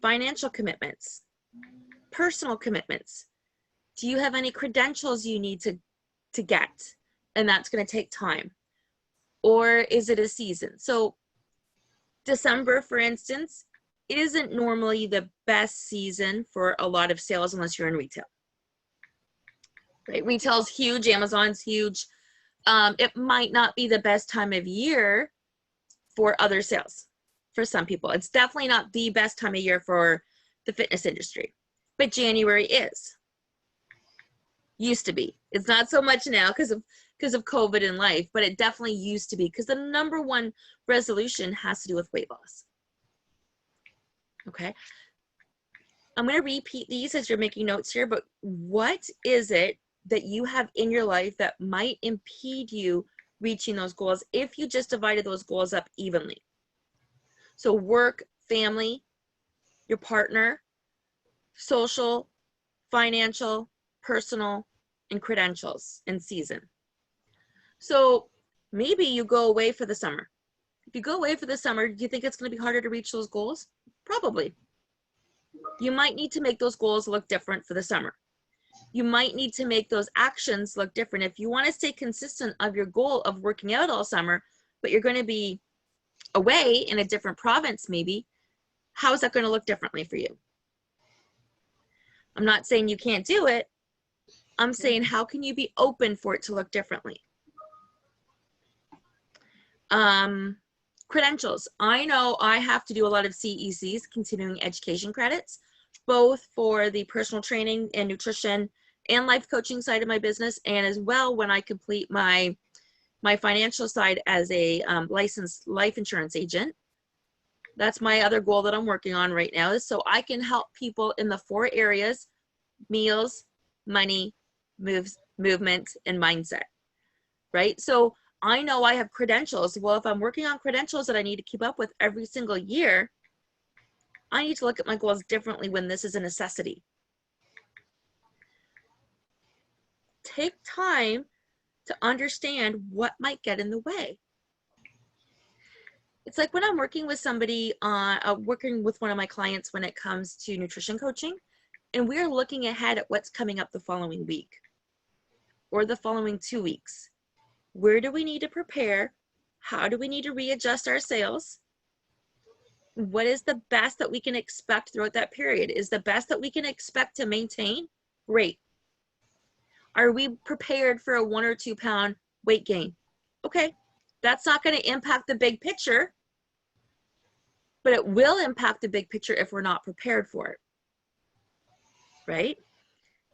financial commitments, personal commitments? Do you have any credentials you need to get? And that's going to take time. Or is it a season? So December, for instance, isn't normally the best season for a lot of sales unless you're in retail. Right? Retail's huge, Amazon's huge. It might not be the best time of year for other sales for some people. It's definitely not the best time of year for the fitness industry, but January is. Used to be. It's not so much now because of COVID and life, but it definitely used to be, because the number one resolution has to do with weight loss. Okay. I'm going to repeat these as you're making notes here, but what is it that you have in your life that might impede you reaching those goals if you just divided those goals up evenly? So work, family, your partner, social, financial, personal, and credentials and season. So maybe you go away for the summer. If you go away for the summer, do you think it's going to be harder to reach those goals? Probably. You might need to make those goals look different for the summer. You might need to make those actions look different. If you want to stay consistent of your goal of working out all summer, but you're going to be away in a different province maybe, how is that going to look differently for you? I'm not saying you can't do it. I'm saying, how can you be open for it to look differently? Credentials. I know I have to do a lot of CECs, continuing education credits, both for the personal training and nutrition and life coaching side of my business, and as well when I complete my financial side as a licensed life insurance agent. That's my other goal that I'm working on right now, is so I can help people in the 4 areas: meals, money, movement, and mindset, right? So I know I have credentials. Well, if I'm working on credentials that I need to keep up with every single year, I need to look at my goals differently when this is a necessity. Take time to understand what might get in the way. It's like when I'm working with somebody, working with one of my clients when it comes to nutrition coaching, and we're looking ahead at what's coming up the following week or the following 2 weeks. Where do we need to prepare? How do we need to readjust our sales? What is the best that we can expect throughout that period? Is the best that we can expect to maintain? Great. Are we prepared for a 1 or 2 pound weight gain? Okay, that's not going to impact the big picture, but it will impact the big picture if we're not prepared for it, right?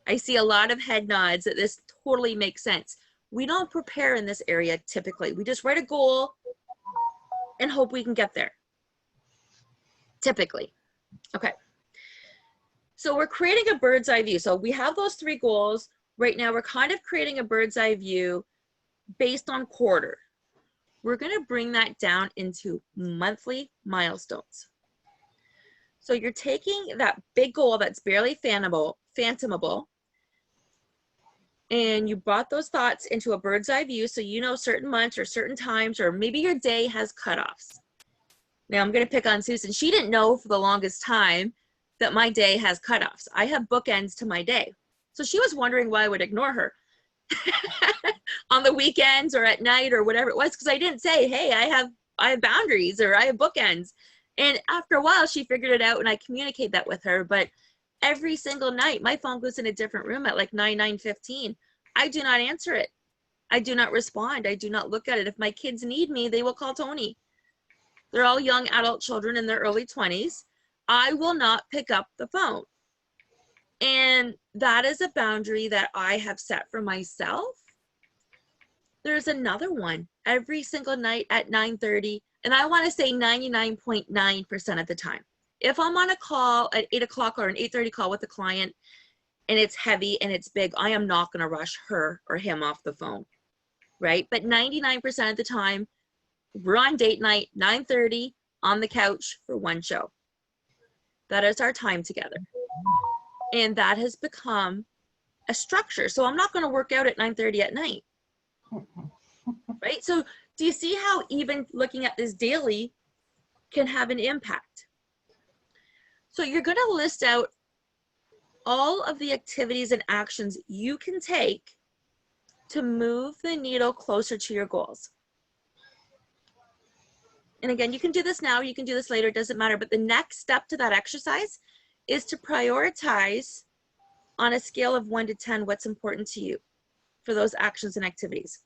I see a lot of head nods that this totally makes sense. We don't prepare in this area typically. We just write a goal and hope we can get there, typically. Okay, so we're creating a bird's eye view. So we have those 3 goals. Right now we're kind of creating a bird's eye view based on quarter. We're going to bring that down into monthly milestones. So you're taking that big goal that's barely phantomable, and you brought those thoughts into a bird's eye view, so you know certain months or certain times, or maybe your day has cutoffs. Now I'm going to pick on Susan. She didn't know for the longest time that my day has cutoffs. I have bookends to my day. So she was wondering why I would ignore her on the weekends or at night or whatever it was, because I didn't say, hey, I have boundaries or I have bookends. And after a while, she figured it out, and I communicate that with her. But every single night, my phone goes in a different room at like 9:15. I do not answer it. I do not respond. I do not look at it. If my kids need me, they will call Tony. They're all young adult children in their early 20s. I will not pick up the phone. And that is a boundary that I have set for myself. There's another one every single night at 9:30. And I want to say 99.9% of the time. If I'm on a call at 8 o'clock or an 8:30 call with a client and it's heavy and it's big, I am not going to rush her or him off the phone, right? But 99% of the time, we're on date night, 9:30 on the couch for one show. That is our time together. And that has become a structure. So I'm not going to work out at 9:30 at night, right? So do you see how even looking at this daily can have an impact? So you're going to list out all of the activities and actions you can take to move the needle closer to your goals. And again, you can do this now, you can do this later, it doesn't matter. But the next step to that exercise is to prioritize on a scale of 1 to 10 what's important to you for those actions and activities.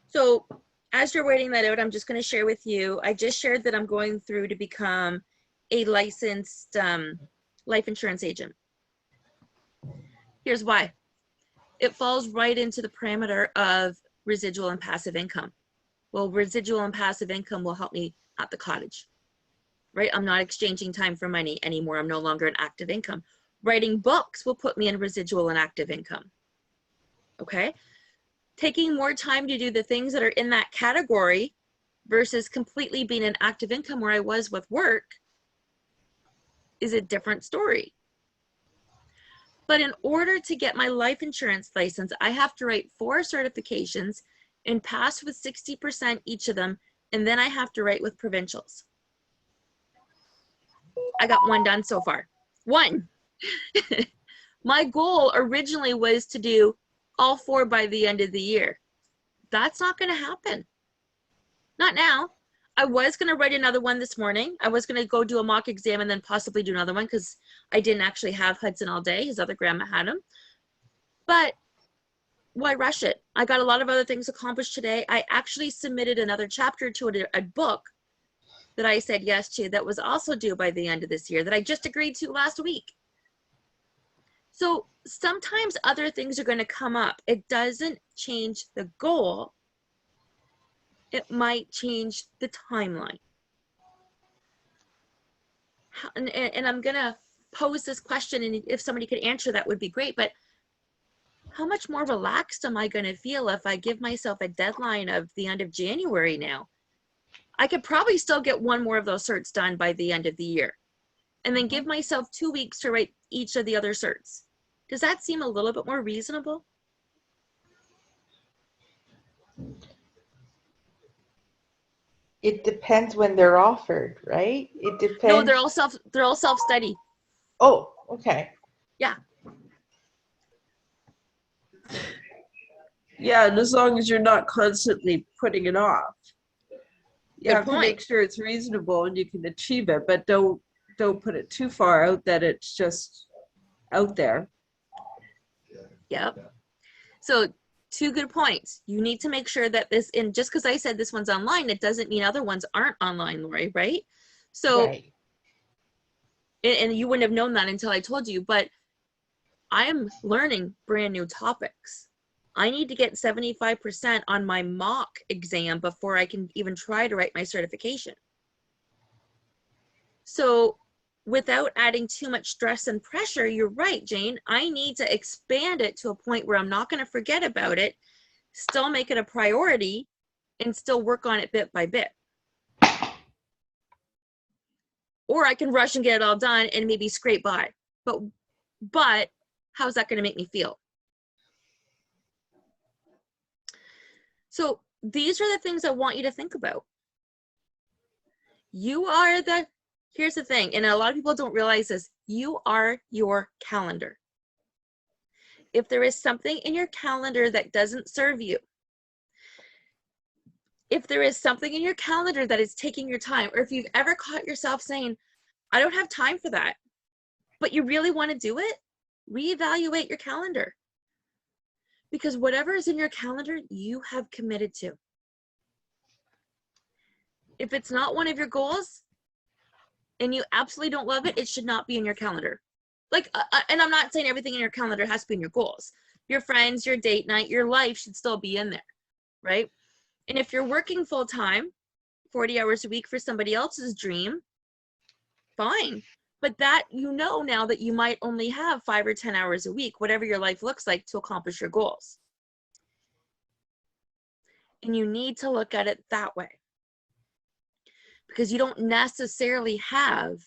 So as you're waiting that out, I'm just going to share with you, I just shared that I'm going through to become a licensed life insurance agent. Here's why. It falls right into the parameter of residual and passive income. Well, residual and passive income will help me at the cottage, right? I'm not exchanging time for money anymore. I'm no longer an active income. Writing books will put me in residual and active income, okay? Taking more time to do the things that are in that category versus completely being an active income where I was with work is a different story. But in order to get my life insurance license, I have to write 4 certifications and pass with 60% each of them, and then I have to write with provincials. I got 1 done so far. 1. My goal originally was to do all 4 by the end of the year. That's not going to happen. Not now. I was going to write another one this morning. I was going to go do a mock exam and then possibly do another one because I didn't actually have Hudson all day. His other grandma had him. But why rush it? I got a lot of other things accomplished today. I actually submitted another chapter to a book that I said yes to that was also due by the end of this year that I just agreed to last week. So sometimes other things are going to come up. It doesn't change the goal. It might change the timeline. And I'm going to pose this question, and if somebody could answer that would be great, but how much more relaxed am I going to feel if I give myself a deadline of the end of January now? I could probably still get 1 more of those certs done by the end of the year, and then give myself 2 weeks to write each of the other certs. Does that seem a little bit more reasonable? It depends when they're offered, right? It depends. No, they're all self-study. Oh, okay. Yeah. Yeah, and as long as you're not constantly putting it off. You Good have to point. make sure it's reasonable and you can achieve it, but don't put it too far out that it's just out there. Yep. So 2 good points. You need to make sure that this, and just because I said this one's online, it doesn't mean other ones aren't online, Lori, right? So, Right. and you wouldn't have known that until I told you, but I am learning brand new topics. I need to get 75% on my mock exam before I can even try to write my certification. So without adding too much stress and pressure, you're right, Jane, I need to expand it to a point where I'm not going to forget about it, still make it a priority, and still work on it bit by bit. Or I can rush and get it all done and maybe scrape by. But how's that going to make me feel? So these are the things I want you to think about. Here's the thing, and a lot of people don't realize this, you are your calendar. If there is something in your calendar that doesn't serve you, if there is something in your calendar that is taking your time, or if you've ever caught yourself saying, I don't have time for that, but you really want to do it, reevaluate your calendar. Because whatever is in your calendar, you have committed to. If it's not one of your goals and you absolutely don't love it, it should not be in your calendar. Like, and I'm not saying everything in your calendar has to be in your goals. Your friends, your date night, your life should still be in there, right? And if you're working full time, 40 hours a week for somebody else's dream, fine. But that, you know now that you might only have 5 or 10 hours a week, whatever your life looks like, to accomplish your goals. And you need to look at it that way. Because you don't necessarily have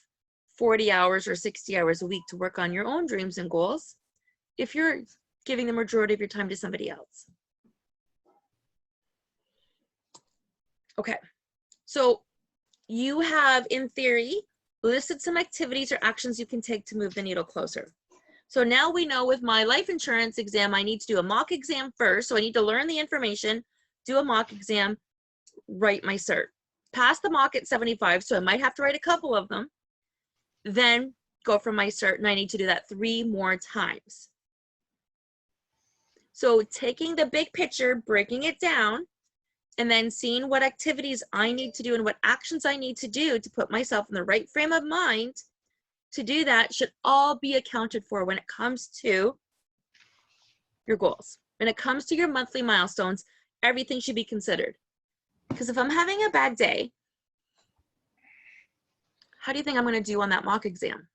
40 hours or 60 hours a week to work on your own dreams and goals if you're giving the majority of your time to somebody else. Okay, so you have, in theory, listed some activities or actions you can take to move the needle closer. So now we know with my life insurance exam, I need to do a mock exam first. So I need to learn the information, do a mock exam, write my cert. Pass the mock at 75, so I might have to write a couple of them. Then go for my cert, and I need to do that 3 more times. So taking the big picture, breaking it down, and then seeing what activities I need to do and what actions I need to do to put myself in the right frame of mind to do that should all be accounted for when it comes to your goals. When it comes to your monthly milestones, everything should be considered. Because if I'm having a bad day, how do you think I'm going to do on that mock exam?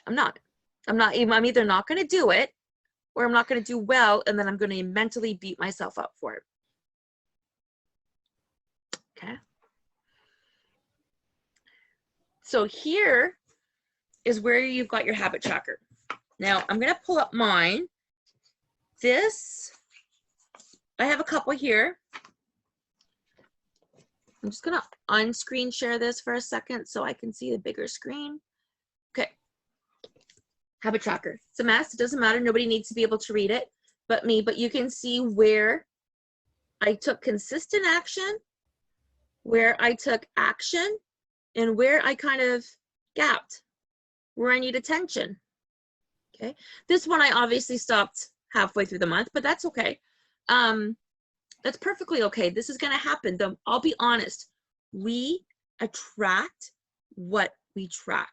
I'm either not going to do it, or I'm not going to do well, and then I'm going to mentally beat myself up for it. Okay. So here is where you've got your habit tracker. Now I'm going to pull up mine. I have a couple here. I'm just going to unscreen share this for a second so I can see the bigger screen. Okay. Habit tracker. It's a mess. It doesn't matter. Nobody needs to be able to read it but me, but you can see where I took consistent action, where I took action, and where I kind of gapped, where I need attention. Okay. This one I obviously stopped halfway through the month, but that's okay. That's perfectly okay. This is going to happen. Though I'll be honest, we attract what we track.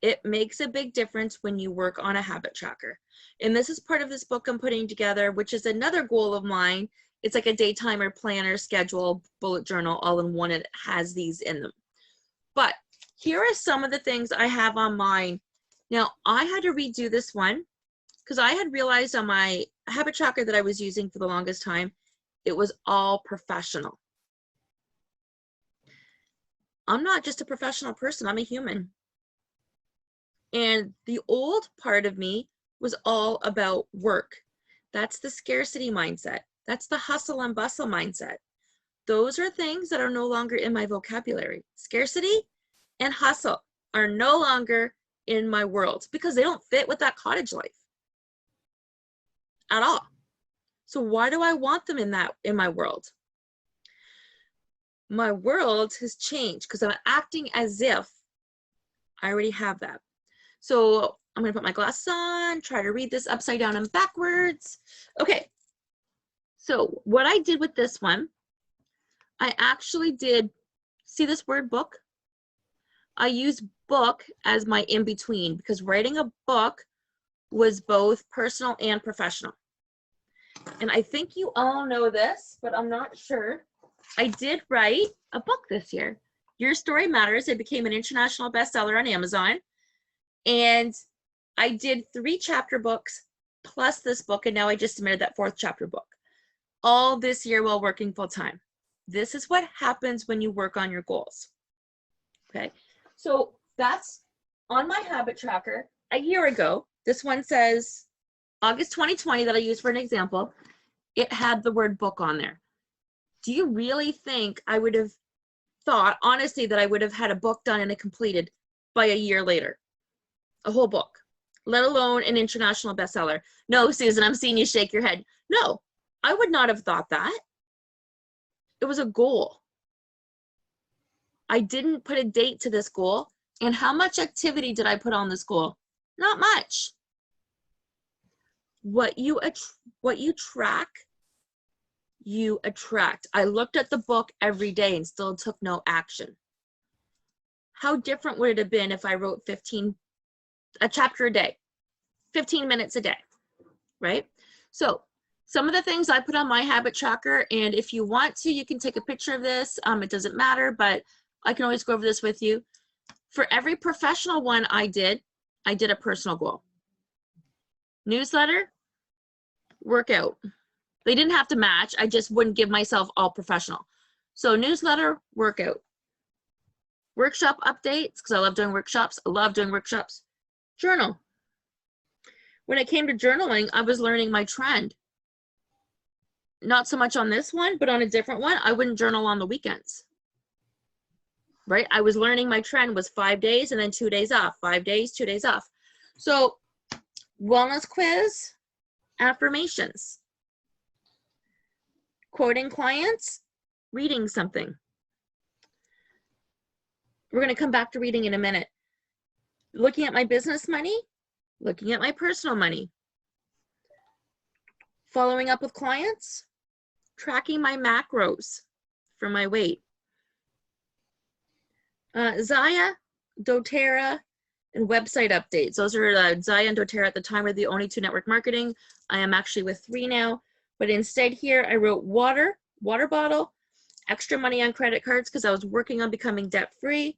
It makes a big difference when you work on a habit tracker. And this is part of this book I'm putting together, which is another goal of mine. It's like a day timer, planner, schedule, bullet journal, all in one. It has these in them. But here are some of the things I have on mine. Now, I had to redo this one because I had realized on my habit tracker that I was using for the longest time, it was all professional. I'm not just a professional person, I'm a human. And the old part of me was all about work. That's the scarcity mindset. That's the hustle and bustle mindset. Those are things that are no longer in my vocabulary. Scarcity and hustle are no longer in my world because they don't fit with that cottage life at all. So why do I want them in my world? My world has changed because I'm acting as if I already have that. So I'm going to put my glasses on, try to read this upside down and backwards. Okay. So what I did with this one, I actually did, see this word book? I use book as my in-between because writing a book was both personal and professional. And I think you all know this, but I'm not sure. I did write a book this year. Your Story Matters. It became an international bestseller on Amazon. And I did 3 chapter books plus this book, and now I just submitted that 4th chapter book. All this year while working full time. This is what happens when you work on your goals. Okay, so that's on my habit tracker a year ago. This one says August 2020 that I used for an example. It had the word book on there. Do you really think I would have thought, honestly, that I would have had a book done and completed by a year later? A whole book, let alone an international bestseller. No, Susan, I'm seeing you shake your head. No, I would not have thought that. It was a goal. I didn't put a date to this goal. And how much activity did I put on this goal? Not much. What you track, you attract. I looked at the book every day and still took no action. How different would it have been if I wrote a chapter a day, 15 minutes a day, right? So some of the things I put on my habit tracker, and if you want to, you can take a picture of this. It doesn't matter, but I can always go over this with you. For every professional one I did a personal goal. Newsletter, workout. They didn't have to match. I just wouldn't give myself all professional. So newsletter, workout. Workshop updates, because I love doing workshops. I love doing workshops. Journal. When it came to journaling, I was learning my trend. Not so much on this one, but on a different one, I wouldn't journal on the weekends. right? I was learning my trend was 5 days and then 2 days off, 5 days, 2 days off. So wellness quiz, affirmations, quoting clients, reading something. We're going to come back to reading in a minute. Looking at my business money, looking at my personal money, following up with clients, tracking my macros for my weight. Zaya, doTERRA, and website updates. Those are Zaya and doTERRA at the time were the only 2 network marketing. I am actually with 3 now, but instead here I wrote water bottle, extra money on credit cards because I was working on becoming debt free,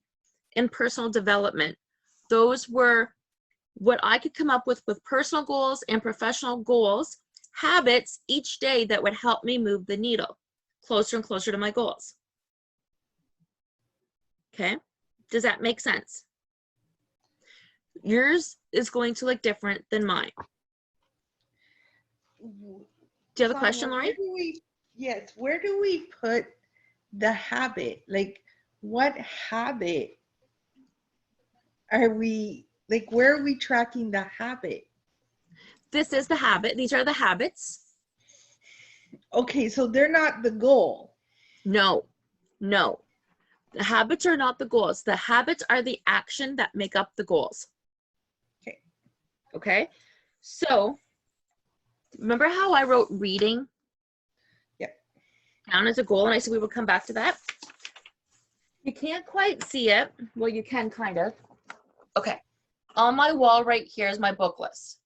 and personal development. Those were what I could come up with personal goals and professional goals, habits each day that would help me move the needle closer and closer to my goals. Okay, does that make sense? Yours is going to look different than mine. Do you have a question, Lori? Yes, where do we put the habit? Like, what habit are we, like, where are we tracking the habit? This is the habit. These are the habits. Okay, so they're not the goal. No. The habits are not the goals. The habits are the action that make up the goals. Okay. So remember how I wrote reading? Yep. Down as a goal, and I said we would come back to that. You can't quite see it. Well, you can kind of. Okay. On my wall right here is my book list.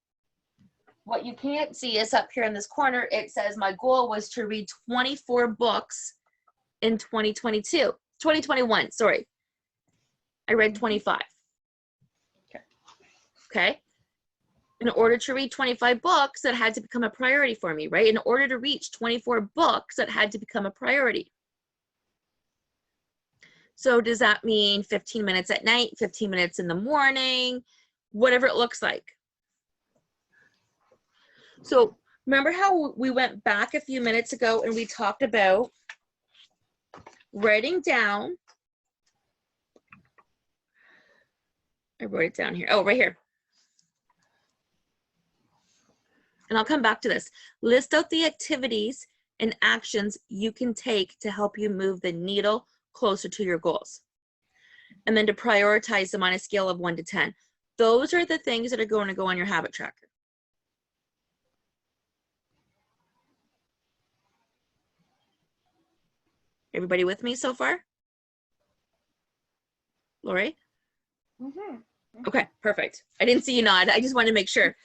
What you can't see is up here in this corner, it says my goal was to read 24 books in 2021, sorry. I read 25. Okay. In order to read 25 books, that had to become a priority for me, right? In order to reach 24 books, that had to become a priority. So does that mean 15 minutes at night, 15 minutes in the morning, whatever it looks like? So remember how we went back a few minutes ago and we talked about writing down. I wrote it down here. Oh, right here. And I'll come back to this. List out the activities and actions you can take to help you move the needle closer to your goals. And then to prioritize them on a scale of 1 to 10. Those are the things that are going to go on your habit tracker. Everybody with me so far? Lori? Mm-hmm. Okay, perfect. I didn't see you nod. I just wanted to make sure.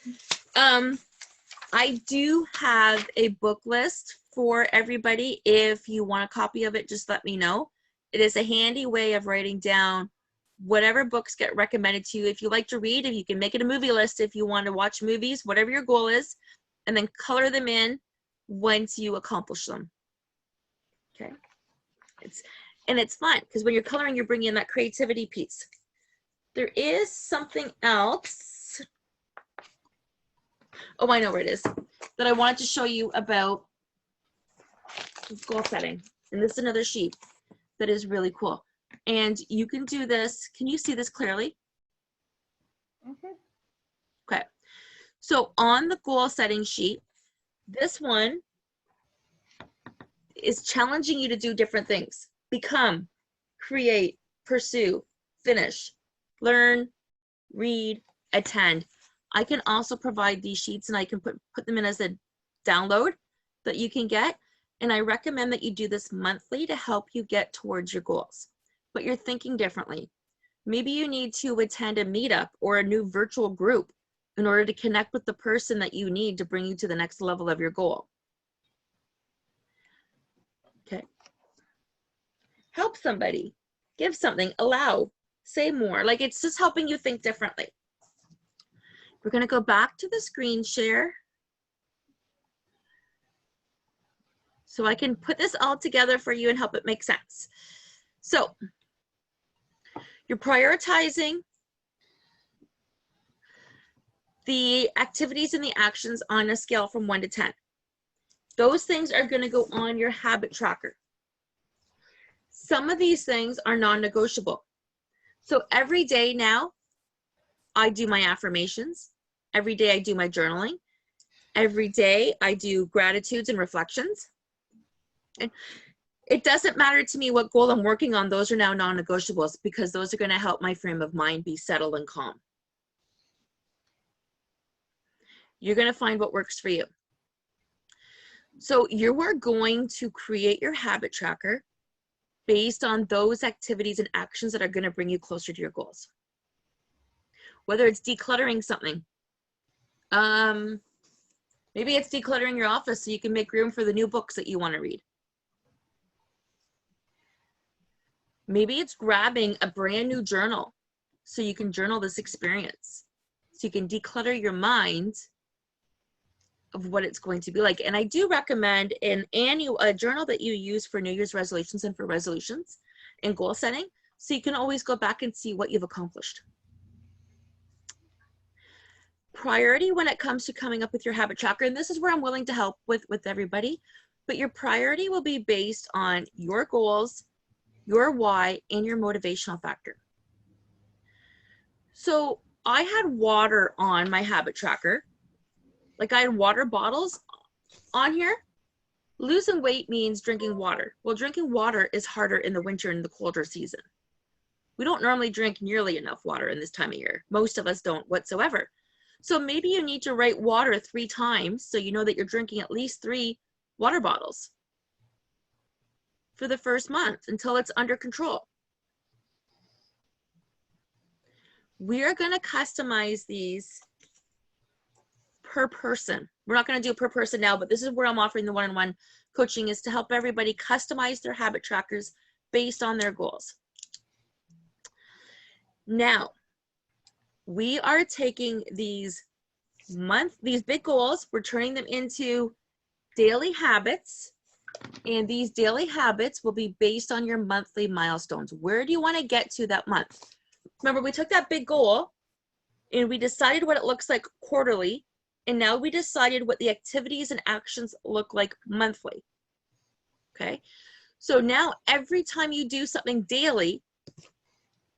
I do have a book list for everybody. If you want a copy of it, just let me know. It is a handy way of writing down whatever books get recommended to you. If you like to read, if you can make it a movie list, if you want to watch movies, whatever your goal is, and then color them in once you accomplish them. Okay. It's fun because when you're coloring, you're bringing in that creativity piece. There is something else. Oh, I know where it is, that I wanted to show you about goal setting. And this is another sheet that is really cool. And you can do this. Can you see this clearly? Mm-hmm. Okay. So on the goal setting sheet, this one is challenging you to do different things. Become, create, pursue, finish, learn, read, attend. I can also provide these sheets and I can put them in as a download that you can get. And I recommend that you do this monthly to help you get towards your goals. But you're thinking differently. Maybe you need to attend a meetup or a new virtual group in order to connect with the person that you need to bring you to the next level of your goal. Okay. Help somebody, give something, allow, say more. Like, it's just helping you think differently. We're going to go back to the screen share so I can put this all together for you and help it make sense. So you're prioritizing the activities and the actions on a scale from 1 to 10. Those things are going to go on your habit tracker. Some of these things are non-negotiable. So every day now, I do my affirmations. Every day I do my journaling. Every day I do gratitudes and reflections. And it doesn't matter to me what goal I'm working on. Those are now non-negotiables because those are going to help my frame of mind be settled and calm. You're going to find what works for you. So you are going to create your habit tracker based on those activities and actions that are going to bring you closer to your goals. Whether it's decluttering something. Maybe it's decluttering your office so you can make room for the new books that you want to read. Maybe it's grabbing a brand new journal so you can journal this experience. So you can declutter your mind of what it's going to be like. And I do recommend a journal that you use for New Year's resolutions and for resolutions and goal setting, so you can always go back and see what you've accomplished. Priority when it comes to coming up with your habit tracker, and this is where I'm willing to help with everybody, but your priority will be based on your goals, your why, and your motivational factor. So I had water on my habit tracker. Like I had water bottles on here. Losing weight means drinking water. Well, drinking water is harder in the winter and the colder season. We don't normally drink nearly enough water in this time of year. Most of us don't whatsoever. So maybe you need to write water 3 times so you know that you're drinking at least 3 water bottles for the first month until it's under control. We are going to customize these per person. We're not going to do it per person now, but this is where I'm offering the one-on-one coaching, is to help everybody customize their habit trackers based on their goals. Now, we are taking these big goals, we're turning them into daily habits, and these daily habits will be based on your monthly milestones. Where do you want to get to that month? Remember, we took that big goal and we decided what it looks like quarterly, and now we decided what the activities and actions look like monthly. Okay, so now every time you do something daily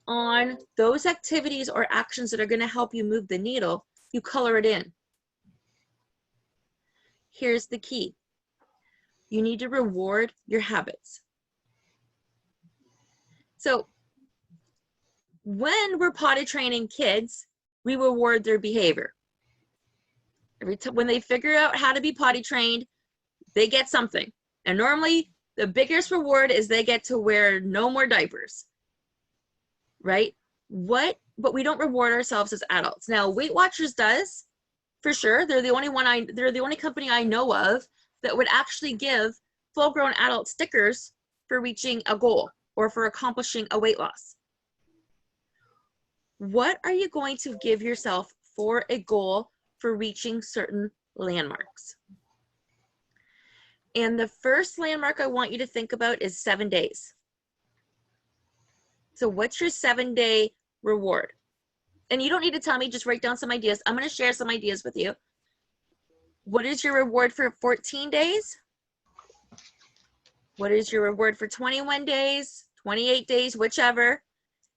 on those activities or actions that are going to help you move the needle, you color it in. Here's the key. You need to reward your habits. So when we're potty training kids, we reward their behavior. Every time when they figure out how to be potty trained, they get something. And normally the biggest reward is they get to wear no more diapers. Right? But we don't reward ourselves as adults. Now, Weight Watchers does, for sure. They're the only company I know of that would actually give full-grown adult stickers for reaching a goal or for accomplishing a weight loss. What are you going to give yourself for a goal for reaching certain landmarks? And the first landmark I want you to think about is 7 days. So what's your 7-day reward? And you don't need to tell me, just write down some ideas. I'm going to share some ideas with you. What is your reward for 14 days? What is your reward for 21 days, 28 days, whichever,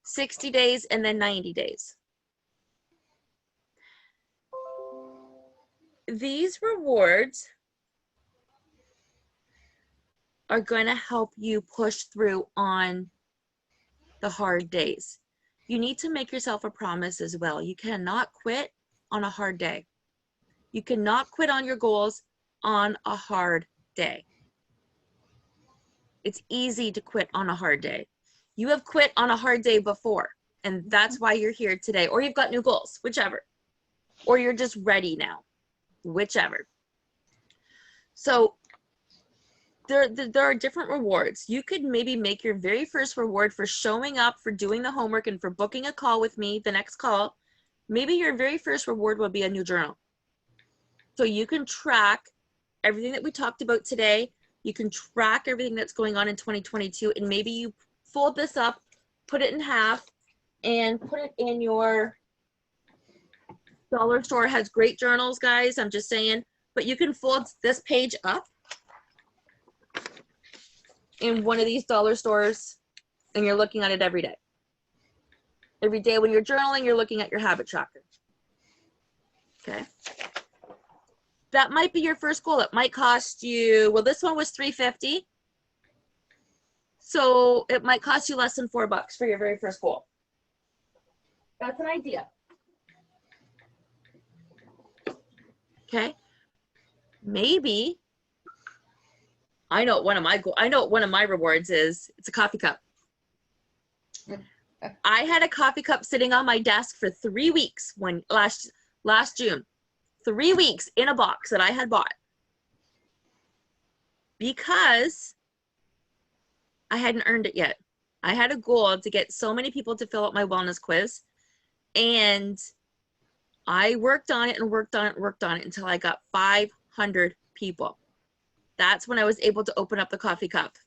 60 days, and then 90 days? These rewards are going to help you push through on the hard days. You need to make yourself a promise as well. You cannot quit on a hard day. You cannot quit on your goals on a hard day. It's easy to quit on a hard day. You have quit on a hard day before, and that's why you're here today. Or you've got new goals, whichever. Or you're just ready now, whichever. So there are different rewards. You could maybe make your very first reward for showing up, for doing the homework, and for booking a call with me, the next call. Maybe your very first reward will be a new journal. So you can track everything that we talked about today. You can track everything that's going on in 2022, and maybe you fold this up, put it in half, and put it in your dollar store. Has great journals, guys, I'm just saying. But you can fold this page up in one of these dollar stores and you're looking at it every day. Every day when you're journaling, you're looking at your habit tracker. Okay. That might be your first goal. It might cost you, well, this one was $3.50. So it might cost you less than $4 for your very first goal. That's an idea. Okay. Maybe I know what one of my rewards is. It's a coffee cup. I had a coffee cup sitting on my desk for 3 weeks when last June. 3 weeks in a box that I had bought because I hadn't earned it yet. I had a goal to get so many people to fill out my wellness quiz, and I worked on it and worked on it and worked on it until I got 500 people. That's when I was able to open up the coffee cup.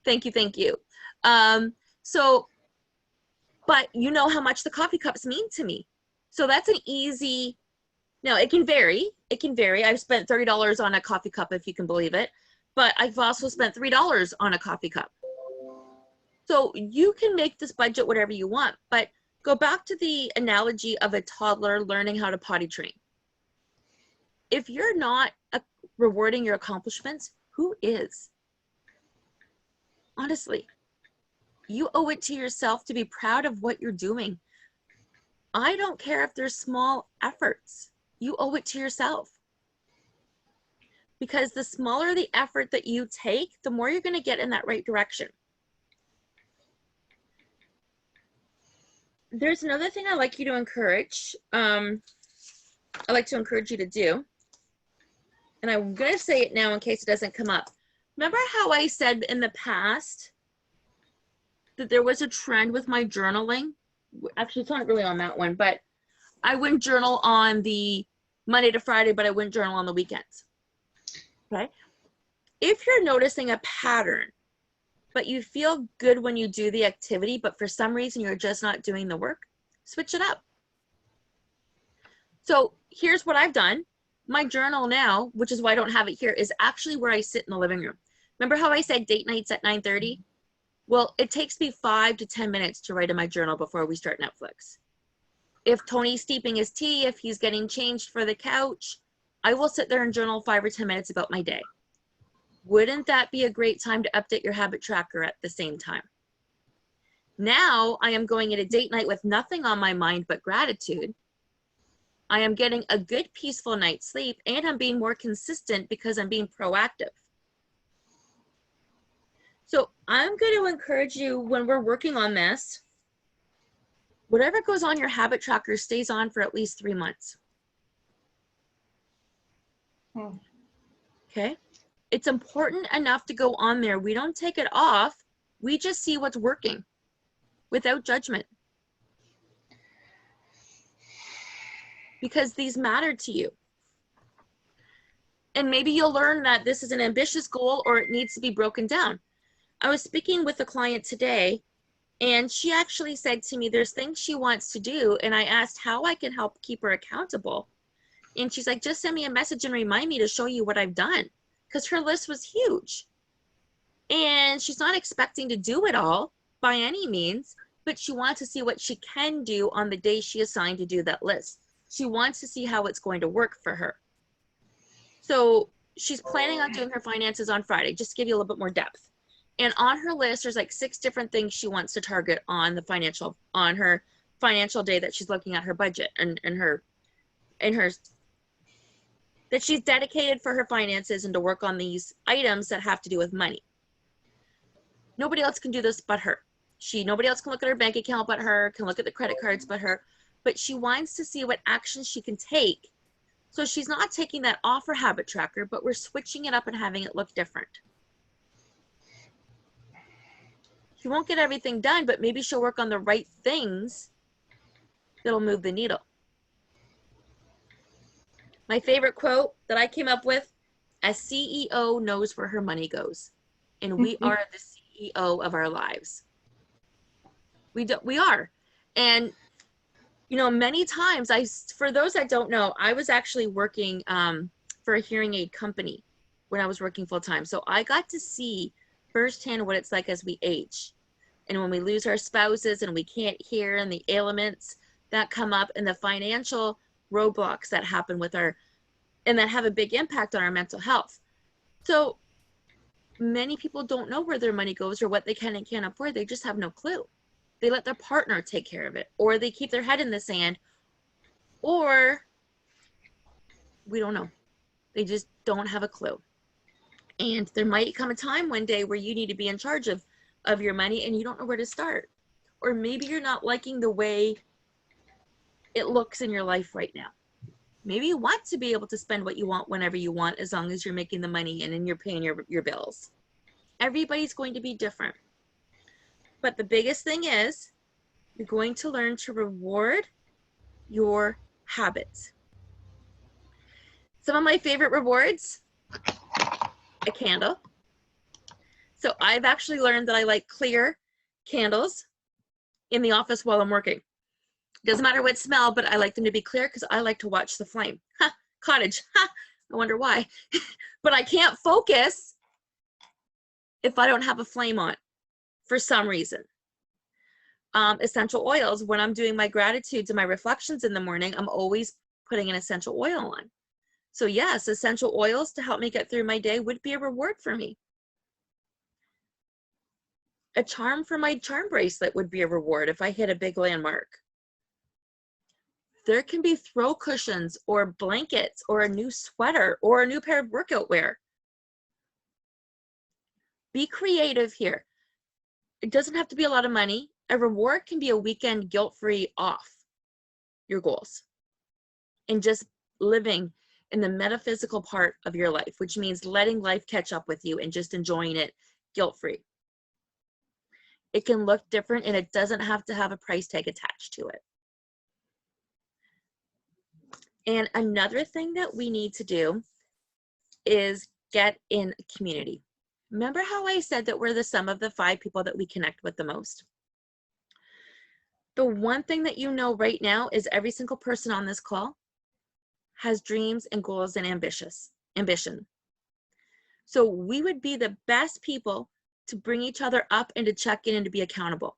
Thank you, thank you. But you know how much the coffee cups mean to me. So that's an easy, now it can vary. It can vary. I've spent $30 on a coffee cup, if you can believe it. But I've also spent $3 on a coffee cup. So you can make this budget whatever you want, but go back to the analogy of a toddler learning how to potty train. If you're not rewarding your accomplishments, who is? Honestly, you owe it to yourself to be proud of what you're doing. I don't care if there's small efforts. You owe it to yourself. Because the smaller the effort that you take, the more you're going to get in that right direction. There's another thing I like you to encourage. I like to encourage you to do. And I'm going to say it now in case it doesn't come up. Remember how I said in the past that there was a trend with my journaling? Actually, it's not really on that one, but I wouldn't journal on the Monday to Friday, but I wouldn't journal on the weekends. Okay? If you're noticing a pattern, but you feel good when you do the activity, but for some reason you're just not doing the work, switch it up. So here's what I've done. My journal now, which is why I don't have it here, is actually where I sit in the living room. Remember how I said date nights at 9:30? Well, it takes me 5 to 10 minutes to write in my journal before we start Netflix. If Tony's steeping his tea, if he's getting changed for the couch, I will sit there and journal 5 or 10 minutes about my day. Wouldn't that be a great time to update your habit tracker at the same time? Now I am going at a date night with nothing on my mind but gratitude. I am getting a good, peaceful night's sleep, and I'm being more consistent because I'm being proactive. So I'm going to encourage you when we're working on this, whatever goes on your habit tracker stays on for at least 3 months. Okay? It's important enough to go on there. We don't take it off. We just see what's working without judgment. Because these matter to you. And maybe you'll learn that this is an ambitious goal or it needs to be broken down. I was speaking with a client today, and she actually said to me, there's things she wants to do, and I asked how I can help keep her accountable. And she's like, just send me a message and remind me to show you what I've done, because her list was huge. And she's not expecting to do it all by any means, but she wants to see what she can do on the day she assigned to do that list. She wants to see how it's going to work for her. So she's planning on doing her finances on Friday, just to give you a little bit more depth. And on her list, there's like 6 different things she wants to target on her financial day that she's looking at her budget and her that she's dedicated for her finances and to work on these items that have to do with money. Nobody else can do this but her. Nobody else can look at her bank account but her, can look at the credit cards but her, but she wants to see what actions she can take. So she's not taking that off her habit tracker, but we're switching it up and having it look different. She won't get everything done, but maybe she'll work on the right things that'll move the needle. My favorite quote that I came up with, a CEO knows where her money goes, and we are the CEO of our lives. We are. And, you know, many times, for those that don't know, I was actually working for a hearing aid company when I was working full time. So I got to see firsthand what it's like as we age. And when we lose our spouses and we can't hear, and the ailments that come up and the financial roadblocks that happen with our, and that have a big impact on our mental health. So many people don't know where their money goes or what they can and can't afford. They just have no clue. They let their partner take care of it, or they keep their head in the sand, or we don't know. They just don't have a clue. And there might come a time one day where you need to be in charge of your money and you don't know where to start. Or maybe you're not liking the way it looks in your life right now. Maybe you want to be able to spend what you want whenever you want, as long as you're making the money and you're paying your bills. Everybody's going to be different. But the biggest thing is you're going to learn to reward your habits. Some of my favorite rewards, a candle. So I've actually learned that I like clear candles in the office while I'm working. Doesn't matter what smell, but I like them to be clear because I like to watch the flame. Ha, cottage. Ha, I wonder why. But I can't focus if I don't have a flame on for some reason. Essential oils. When I'm doing my gratitudes and my reflections in the morning, I'm always putting an essential oil on. So yes, essential oils to help me get through my day would be a reward for me. A charm for my charm bracelet would be a reward if I hit a big landmark. There can be throw cushions or blankets or a new sweater or a new pair of workout wear. Be creative here. It doesn't have to be a lot of money. A reward can be a weekend guilt-free off your goals and just living in the metaphysical part of your life, which means letting life catch up with you and just enjoying it guilt-free. It can look different and it doesn't have to have a price tag attached to it. And another thing that we need to do is get in a community. Remember how I said that we're the sum of the 5 people that we connect with the most? The one thing that you know right now is every single person on this call has dreams and goals and ambition. So we would be the best people to bring each other up and to check in and to be accountable.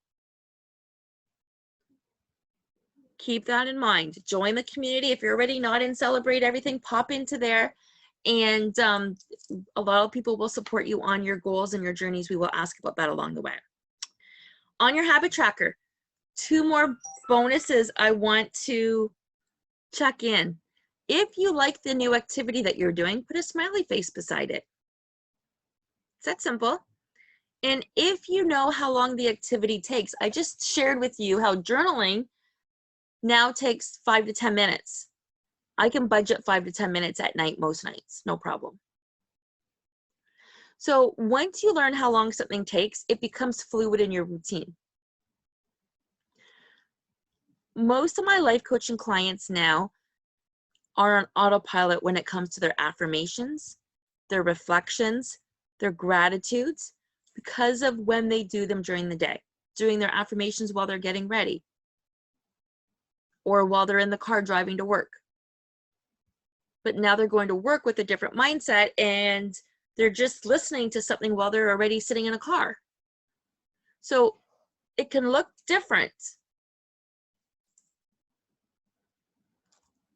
Keep that in mind. Join the community. If you're already not in Celebrate Everything, pop into there. And a lot of people will support you on your goals and your journeys. We will ask about that along the way. On your habit tracker, 2 more bonuses I want to check in. If you like the new activity that you're doing, put a smiley face beside it. It's that simple. And if you know how long the activity takes, I just shared with you how journaling now takes 5 to 10 minutes. I can budget 5 to 10 minutes at night most nights, no problem. So once you learn how long something takes, it becomes fluid in your routine. Most of my life coaching clients now are on autopilot when it comes to their affirmations, their reflections, their gratitudes, because of when they do them during the day, doing their affirmations while they're getting ready or while they're in the car driving to work. But now they're going to work with a different mindset and they're just listening to something while they're already sitting in a car. So it can look different.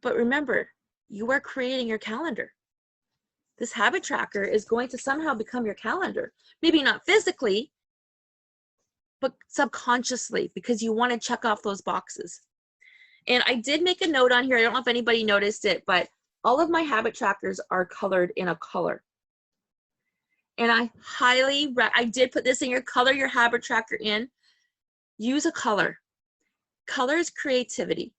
But remember, you are creating your calendar. This habit tracker is going to somehow become your calendar. Maybe not physically, but subconsciously, because you want to check off those boxes. And I did make a note on here. I don't know if anybody noticed it, but all of my habit trackers are colored in a color. And I did put this in your color your habit tracker in. Use a color. Color is creativity.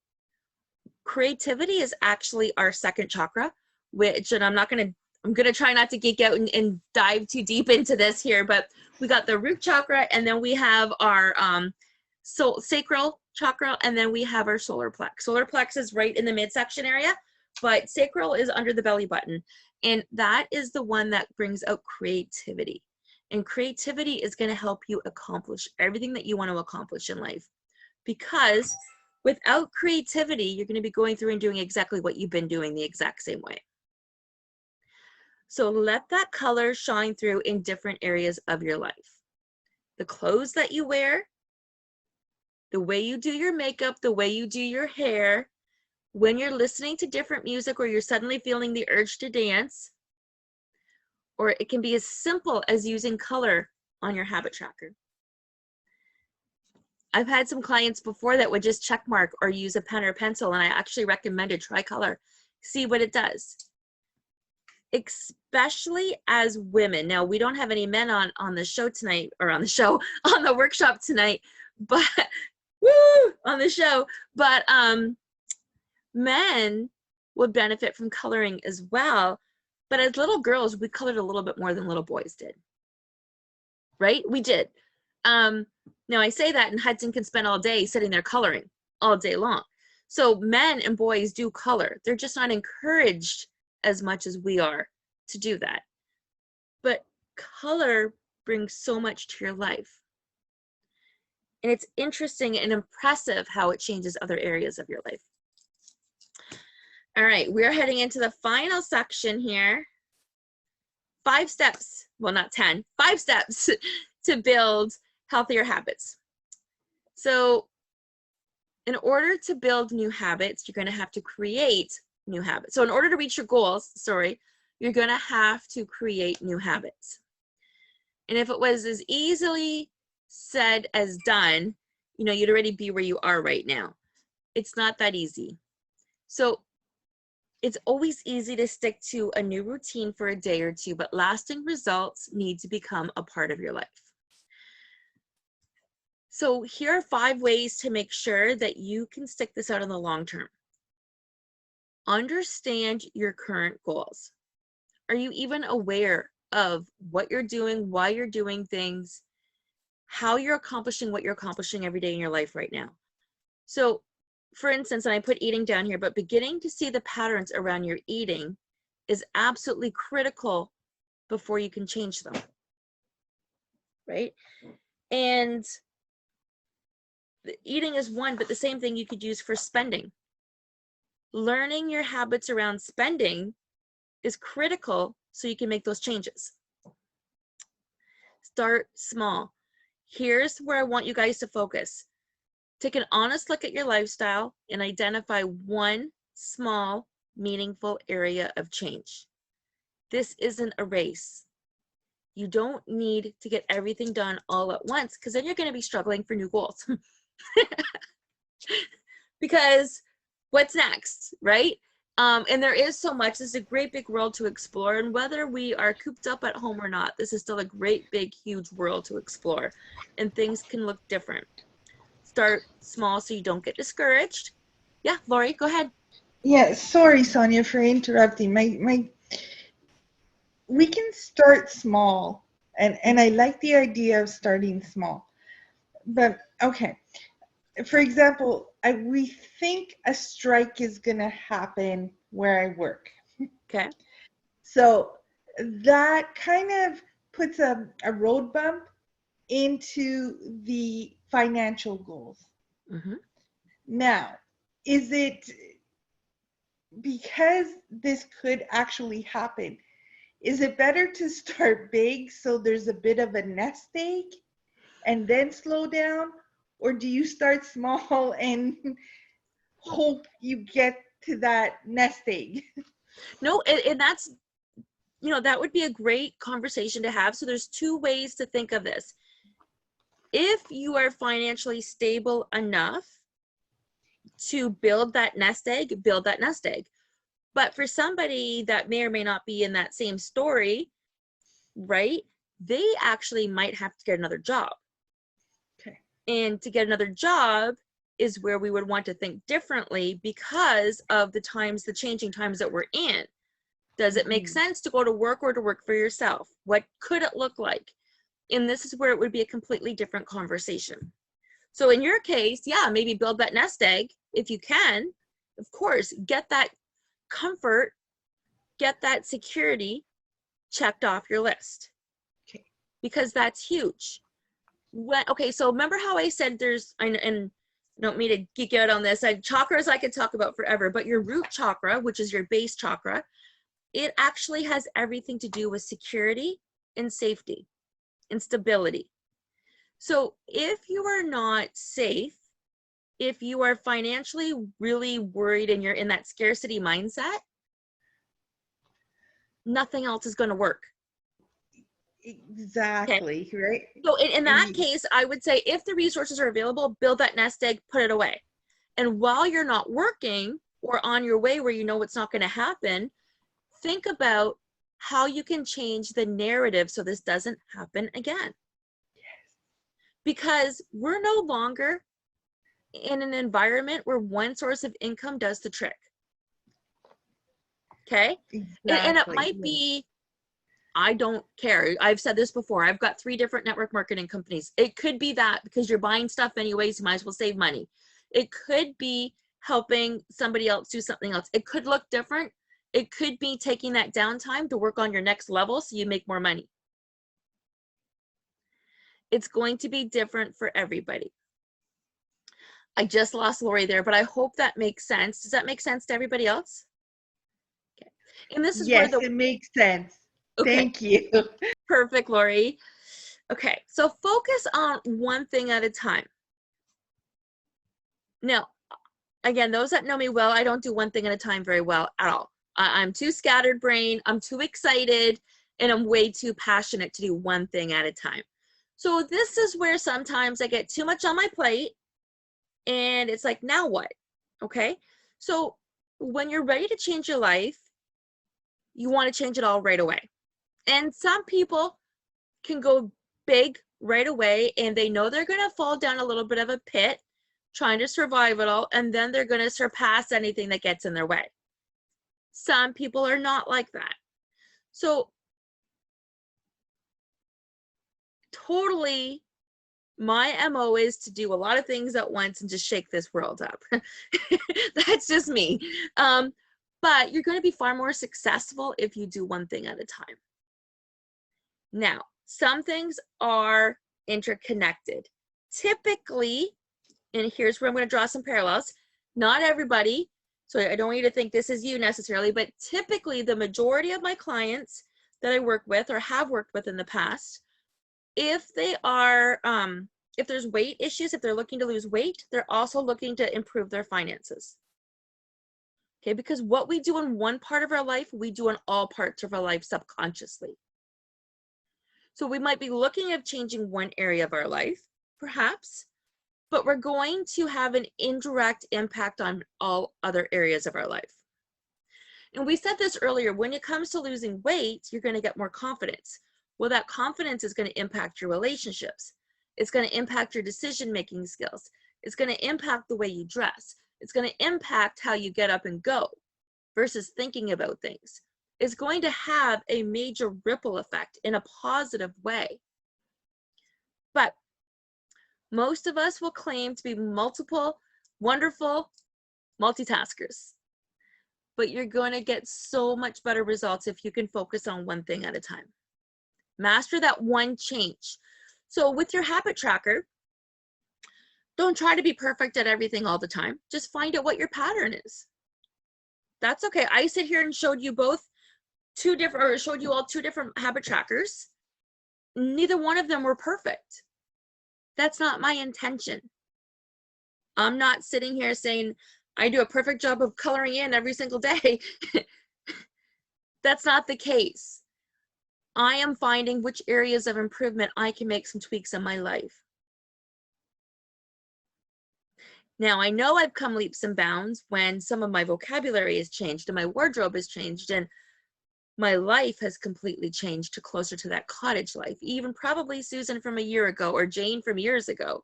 Creativity is actually our second chakra, which, and I'm going to try not to geek out and dive too deep into this here, but we got the root chakra, and then we have our sacral chakra, and then we have our solar plex. Solar plex is right in the midsection area, but sacral is under the belly button. And that is the one that brings out creativity. And creativity is going to help you accomplish everything that you want to accomplish in life. Because without creativity, you're going to be going through and doing exactly what you've been doing the exact same way. So let that color shine through in different areas of your life. The clothes that you wear, the way you do your makeup, the way you do your hair, when you're listening to different music or you're suddenly feeling the urge to dance, or it can be as simple as using color on your habit tracker. I've had some clients before that would just check mark or use a pen or pencil, and I actually recommended try color. See what it does. Especially as women. Now, we don't have any men on the show tonight, or on the workshop tonight, but woo, on the show. But men would benefit from coloring as well. But as little girls, we colored a little bit more than little boys did. Right? We did. Now I say that, and Hudson can spend all day sitting there coloring all day long. So men and boys do color. They're just not encouraged as much as we are to do that. But color brings so much to your life. And it's interesting and impressive how it changes other areas of your life. All right, we're heading into the final section here. 5 steps, well, not 10, 5 steps to build healthier habits. So in order to build new habits, you're going to have to create new habits. So in order to reach your goals, you're going to have to create new habits. And if it was as easily said as done, you'd already be where you are right now. It's not that easy. So it's always easy to stick to a new routine for a day or two, but lasting results need to become a part of your life. So here are 5 ways to make sure that you can stick this out in the long term. Understand your current goals. Are you even aware of what you're doing, why you're doing things, how you're accomplishing what you're accomplishing every day in your life right now? So, for instance, and I put eating down here, but beginning to see the patterns around your eating is absolutely critical before you can change them, right? And eating is one, but the same thing you could use for spending. Learning your habits around spending is critical so you can make those changes. Start small. Here's where I want you guys to focus. Take an honest look at your lifestyle and identify one small, meaningful area of change. This isn't a race. You don't need to get everything done all at once, because then you're going to be struggling for new goals. Because what's next, right? And there is so much. This is a great big world to explore. And whether we are cooped up at home or not, this is still a great big huge world to explore. And things can look different. Start small so you don't get discouraged. Yeah, Lori, go ahead. Yeah, sorry, Sonia, for interrupting. We can start small, and I like the idea of starting small. But okay, for example, we think a strike is going to happen where I work. Okay. So that kind of puts a road bump into the financial goals. Mm-hmm. Now, is it because this could actually happen? Is it better to start big so there's a bit of a nest egg and then slow down? Or do you start small and hope you get to that nest egg? No, and that's, that would be a great conversation to have. So there's 2 ways to think of this. If you are financially stable enough to build that nest egg, build that nest egg. But for somebody that may or may not be in that same story, right, they actually might have to get another job. Okay. And to get another job is where we would want to think differently because of the changing times that we're in. Does it make sense to go to work or to work for yourself? What could it look like? And this is where it would be a completely different conversation. So in your case, yeah, maybe build that nest egg if you can. Of course, get that comfort, get that security checked off your list. Okay. Because that's huge. Okay, so remember how I said and I don't mean to geek out on this, chakras I could talk about forever, but your root chakra, which is your base chakra, it actually has everything to do with security and safety and stability. So if you are not safe, if you are financially really worried and you're in that scarcity mindset, nothing else is going to work. Exactly, right? So in that And case, I would say if the resources are available, build that nest egg, put it away. And while you're not working or on your way where you know it's not going to happen, think about how you can change the narrative so this doesn't happen again. Because we're no longer in an environment where one source of income does the trick. Okay? And it exactly. might be, I don't care. I've said this before. I've got 3 different network marketing companies. It could be that because you're buying stuff anyways, you might as well save money. It could be helping somebody else do something else. It could look different. It could be taking that downtime to work on your next level so you make more money. It's going to be different for everybody. I just lost Lori there, but I hope that makes sense. Does that make sense to everybody else? Okay. And this is where Yes, it makes sense. okay. Thank you. Perfect, Lori. Okay, so focus on one thing at a time. Now, again, those that know me well, I don't do one thing at a time very well at all. I'm too scattered brain, I'm too excited, and I'm way too passionate to do one thing at a time. So this is where sometimes I get too much on my plate and it's like, now what? Okay, so when you're ready to change your life, you want to change it all right away. And some people can go big right away and they know they're going to fall down a little bit of a pit trying to survive it all, and then they're going to surpass anything that gets in their way. Some people are not like that. So totally my MO is to do a lot of things at once and just shake this world up. That's just me. But you're going to be far more successful if you do one thing at a time. Now, some things are interconnected. Typically, and here's where I'm going to draw some parallels, not everybody, so I don't want you to think this is you necessarily, but typically the majority of my clients that I work with or have worked with in the past, if they are, if there's weight issues, if they're looking to lose weight, they're also looking to improve their finances. Okay, because what we do in one part of our life, we do in all parts of our life subconsciously. So we might be looking at changing one area of our life, perhaps, but we're going to have an indirect impact on all other areas of our life. And we said this earlier, when it comes to losing weight, you're going to get more confidence. Well, that confidence is going to impact your relationships. It's going to impact your decision-making skills. It's going to impact the way you dress. It's going to impact how you get up and go versus thinking about things. It's going to have a major ripple effect in a positive way. But most of us will claim to be multiple, wonderful multitaskers. But you're going to get so much better results if you can focus on one thing at a time. Master that one change. So with your habit tracker, don't try to be perfect at everything all the time. Just find out what your pattern is. That's okay. I sit here and showed you all 2 different habit trackers. Neither one of them were perfect. That's not my intention. I'm not sitting here saying I do a perfect job of coloring in every single day. That's not the case. I am finding which areas of improvement I can make some tweaks in my life. Now, I know I've come leaps and bounds when some of my vocabulary has changed and my wardrobe has changed and my life has completely changed to closer to that cottage life, even probably Susan from a year ago or Jane from years ago,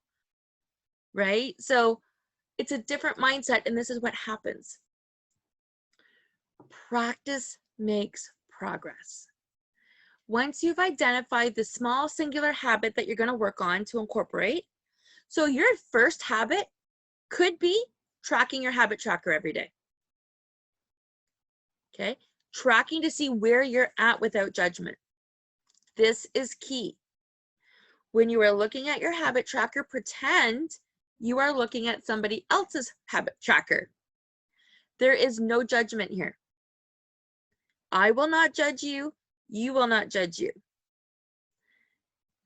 right? So it's a different mindset, and this is what happens. Practice makes progress. Once you've identified the small singular habit that you're going to work on to incorporate, so your first habit could be tracking your habit tracker every day. Okay, tracking to see where you're at without judgment. This is key. When you are looking at your habit tracker, pretend you are looking at somebody else's habit tracker. There is no judgment here. I will not judge you. You will not judge you.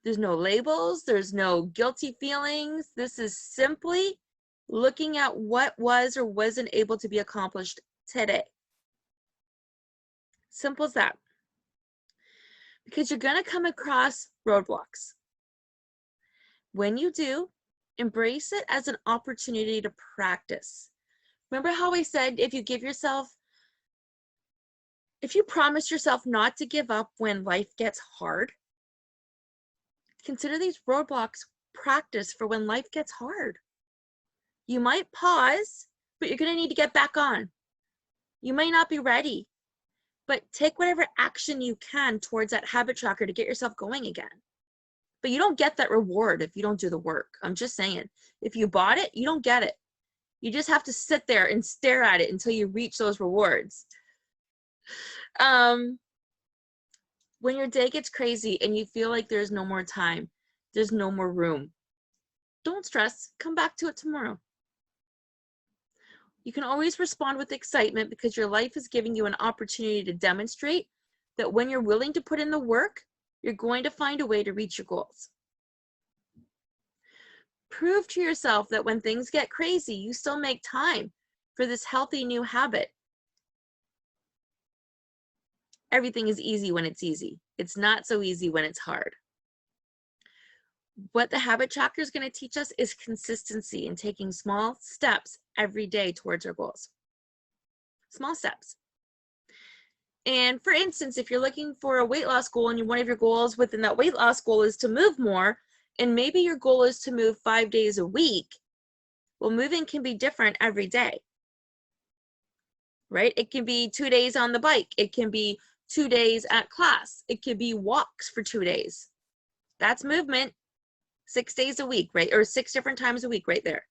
There's no labels. There's no guilty feelings. This is simply looking at what was or wasn't able to be accomplished today. Simple as that. Because you're going to come across roadblocks. When you do, embrace it as an opportunity to practice. Remember how I said if you promise yourself not to give up when life gets hard, consider these roadblocks practice for when life gets hard. You might pause, but you're going to need to get back on. You might not be ready, but take whatever action you can towards that habit tracker to get yourself going again. But you don't get that reward if you don't do the work. I'm just saying, if you bought it, you don't get it. You just have to sit there and stare at it until you reach those rewards. When your day gets crazy and you feel like there's no more time, there's no more room, don't stress. Come back to it tomorrow. You can always respond with excitement because your life is giving you an opportunity to demonstrate that when you're willing to put in the work, you're going to find a way to reach your goals. Prove to yourself that when things get crazy, you still make time for this healthy new habit. Everything is easy when it's easy. It's not so easy when it's hard. What the habit tracker is going to teach us is consistency and taking small steps every day towards our goals. Small steps. And for instance, if you're looking for a weight loss goal and one of your goals within that weight loss goal is to move more, and maybe your goal is to move 5 days a week, well, moving can be different every day, right? It can be 2 days on the bike. It can be 2 days at class. It could be walks for 2 days. That's movement 6 days a week, right? Or 6 different times a week right there.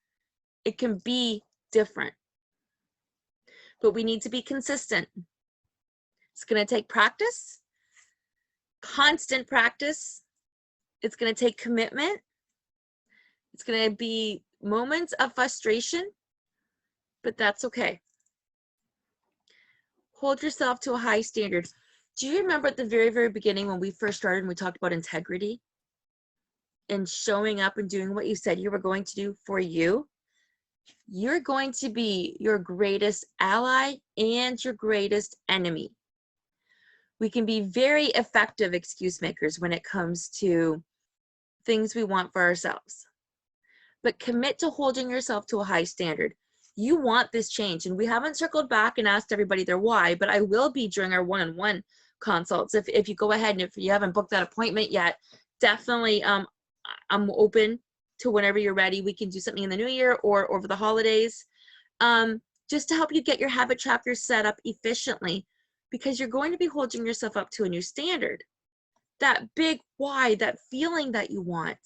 It can be different, but we need to be consistent. It's going to take practice, constant practice. It's going to take commitment. It's going to be moments of frustration, but that's okay. Hold yourself to a high standard. Do you remember at the very, very beginning when we first started and we talked about integrity and showing up and doing what you said you were going to do for you? You're going to be your greatest ally and your greatest enemy. We can be very effective excuse makers when it comes to things we want for ourselves. But commit to holding yourself to a high standard. You want this change, and we haven't circled back and asked everybody their why, but I will be during our one-on-one consults. If you go ahead and if you haven't booked that appointment yet, definitely I'm open to whenever you're ready. We can do something in the new year or over the holidays, just to help you get your habit tracker set up efficiently, because you're going to be holding yourself up to a new standard. That big why, that feeling that you want.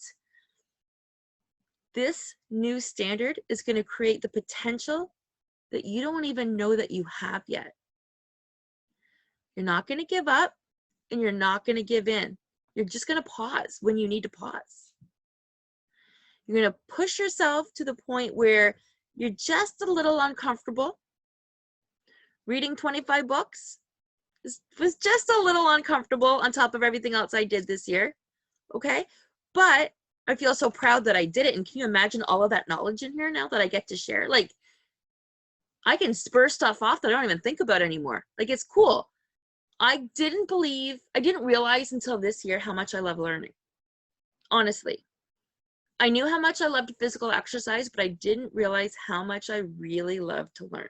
This new standard is going to create the potential that you don't even know that you have yet. You're not going to give up and you're not going to give in. You're just going to pause when you need to pause. You're going to push yourself to the point where you're just a little uncomfortable. Reading 25 books was just a little uncomfortable on top of everything else I did this year. Okay? But I feel so proud that I did it. And can you imagine all of that knowledge in here now that I get to share? Like, I can spur stuff off that I don't even think about anymore. Like, it's cool. I didn't realize until this year how much I love learning. Honestly. I knew how much I loved physical exercise, but I didn't realize how much I really love to learn.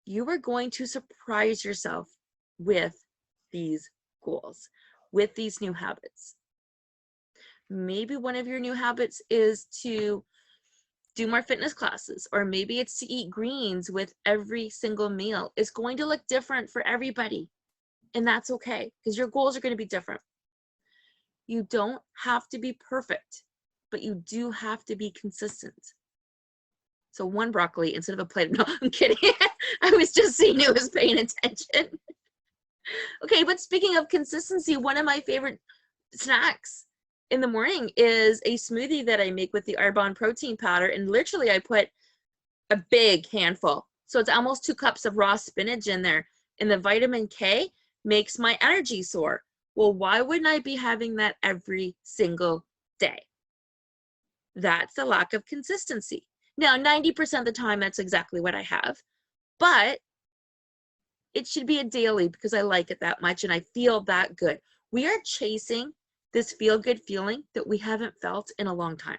You are going to surprise yourself with these goals, with these new habits. Maybe one of your new habits is to do more fitness classes, or maybe it's to eat greens with every single meal. It's going to look different for everybody, and that's okay, because your goals are going to be different. You don't have to be perfect, but you do have to be consistent. So one broccoli instead of a plate. No, I'm kidding. I was just seeing who was paying attention. Okay, but speaking of consistency, one of my favorite snacks in the morning is a smoothie that I make with the Arbonne protein powder, and literally I put a big handful. So it's almost 2 cups of raw spinach in there. And the vitamin K makes my energy soar. Well, why wouldn't I be having that every single day? That's the lack of consistency. Now, 90% of the time, that's exactly what I have, but it should be a daily because I like it that much and I feel that good. We are chasing this feel-good feeling that we haven't felt in a long time.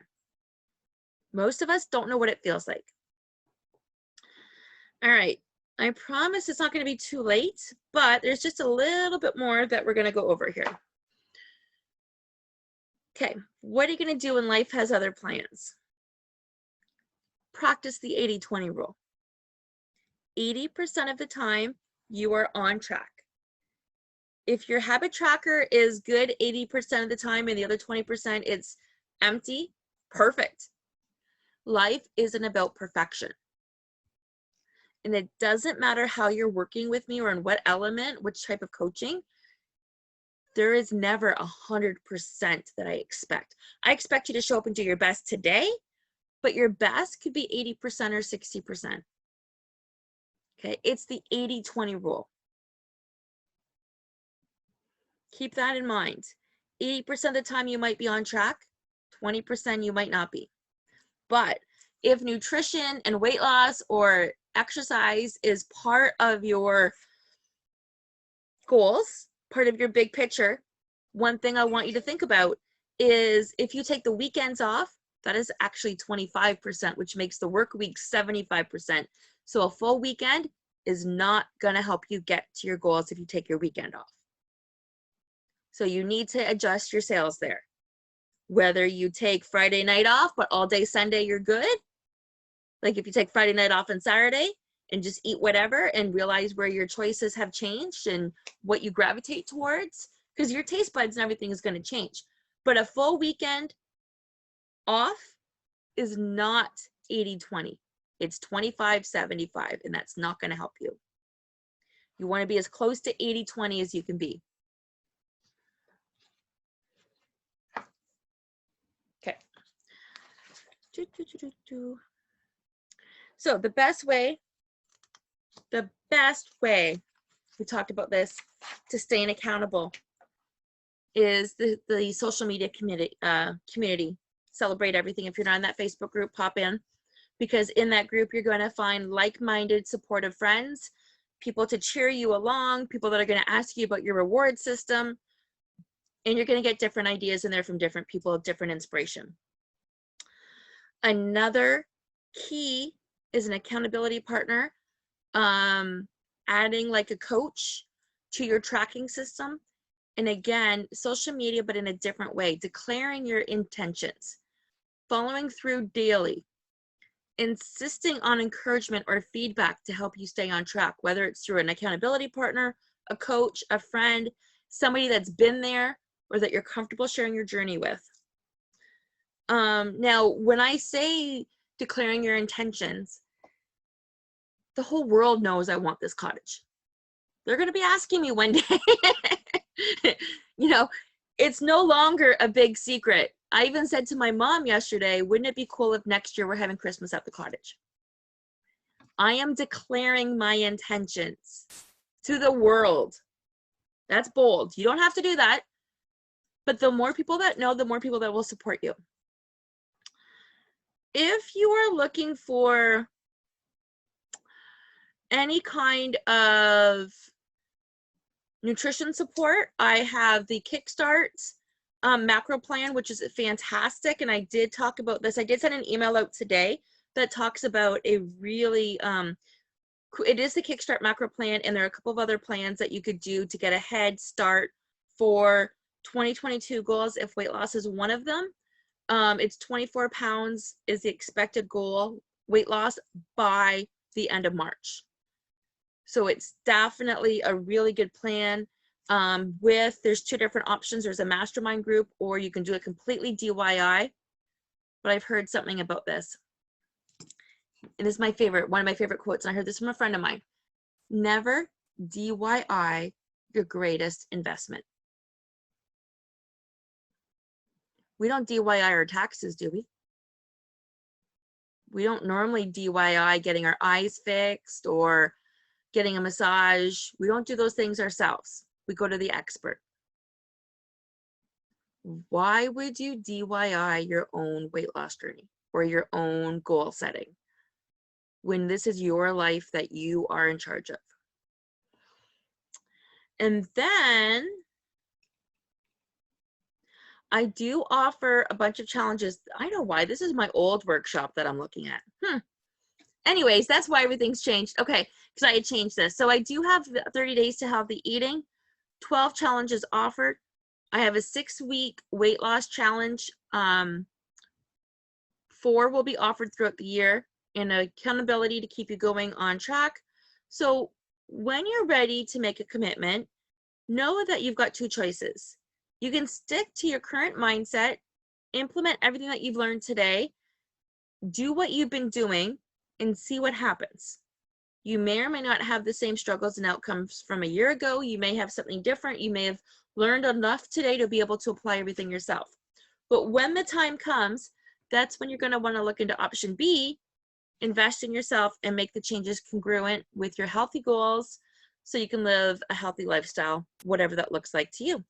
Most of us don't know what it feels like. All right, I promise it's not going to be too late, but there's just a little bit more that we're going to go over here. Okay, what are you going to do when life has other plans? Practice the 80-20 rule. 80% of the time, you are on track. If your habit tracker is good 80% of the time and the other 20% it's empty, perfect. Life isn't about perfection. And it doesn't matter how you're working with me or in what element, which type of coaching, there is never 100% that I expect. I expect you to show up and do your best today, but your best could be 80% or 60%. Okay, it's the 80-20 rule. Keep that in mind. 80% of the time you might be on track, 20% you might not be. But if nutrition and weight loss or exercise is part of your goals, part of your big picture, one thing I want you to think about is if you take the weekends off, that is actually 25%, which makes the work week 75%. So a full weekend is not going to help you get to your goals if you take your weekend off. So you need to adjust your sales there. Whether you take Friday night off, but all day Sunday you're good. Like if you take Friday night off and Saturday and just eat whatever and realize where your choices have changed and what you gravitate towards, because your taste buds and everything is going to change. But a full weekend off is not 80-20. It's 25-75, and that's not going to help you. You want to be as close to 80-20 as you can be. Okay. So the best way, we talked about this, to staying accountable is the social media community. Celebrate everything. If you're not in that Facebook group, pop in, because in that group you're going to find like-minded, supportive friends, people to cheer you along, people that are going to ask you about your reward system, and you're going to get different ideas in there from different people, different inspiration. Another key is an accountability partner, adding like a coach to your tracking system. And again, social media, but in a different way, declaring your intentions, following through daily, insisting on encouragement or feedback to help you stay on track, whether it's through an accountability partner, a coach, a friend, somebody that's been there or that you're comfortable sharing your journey with. Now, when I say declaring your intentions, the whole world knows I want this cottage. They're going to be asking me one day. You know, it's no longer a big secret. I even said to my mom yesterday, wouldn't it be cool if next year we're having Christmas at the cottage? I am declaring my intentions to the world. That's bold. You don't have to do that. But the more people that know, the more people that will support you. If you are looking for any kind of nutrition support, I have the Kickstart macro plan, which is fantastic. And I did talk about this. I did send an email out today that talks about a really, it is the Kickstart macro plan. And there are a couple of other plans that you could do to get a head start for 2022 goals if weight loss is one of them. It's 24 pounds is the expected goal weight loss by the end of March. So it's definitely a really good plan. There's two different options. There's a mastermind group, or you can do it completely DIY. But I've heard something about this. And this is my favorite, one of my favorite quotes. And I heard this from a friend of mine. Never DIY your greatest investment. We don't DIY our taxes, do we? We don't normally DIY getting our eyes fixed or getting a massage. We don't do those things ourselves. We go to the expert. Why would you DIY your own weight loss journey or your own goal setting when this is your life that you are in charge of? And then I do offer a bunch of challenges. I know why. This is my old workshop that I'm looking at. Anyways, that's why everything's changed. Okay, because I had changed this. So I do have 30 days to healthy eating, 12 challenges offered. I have a 6-week weight loss challenge. 4 will be offered throughout the year, and accountability to keep you going on track. So when you're ready to make a commitment, know that you've got 2 choices. You can stick to your current mindset, implement everything that you've learned today, do what you've been doing, and see what happens. You may or may not have the same struggles and outcomes from a year ago. You may have something different. You may have learned enough today to be able to apply everything yourself. But when the time comes, that's when you're going to want to look into option B, invest in yourself and make the changes congruent with your healthy goals so you can live a healthy lifestyle, whatever that looks like to you.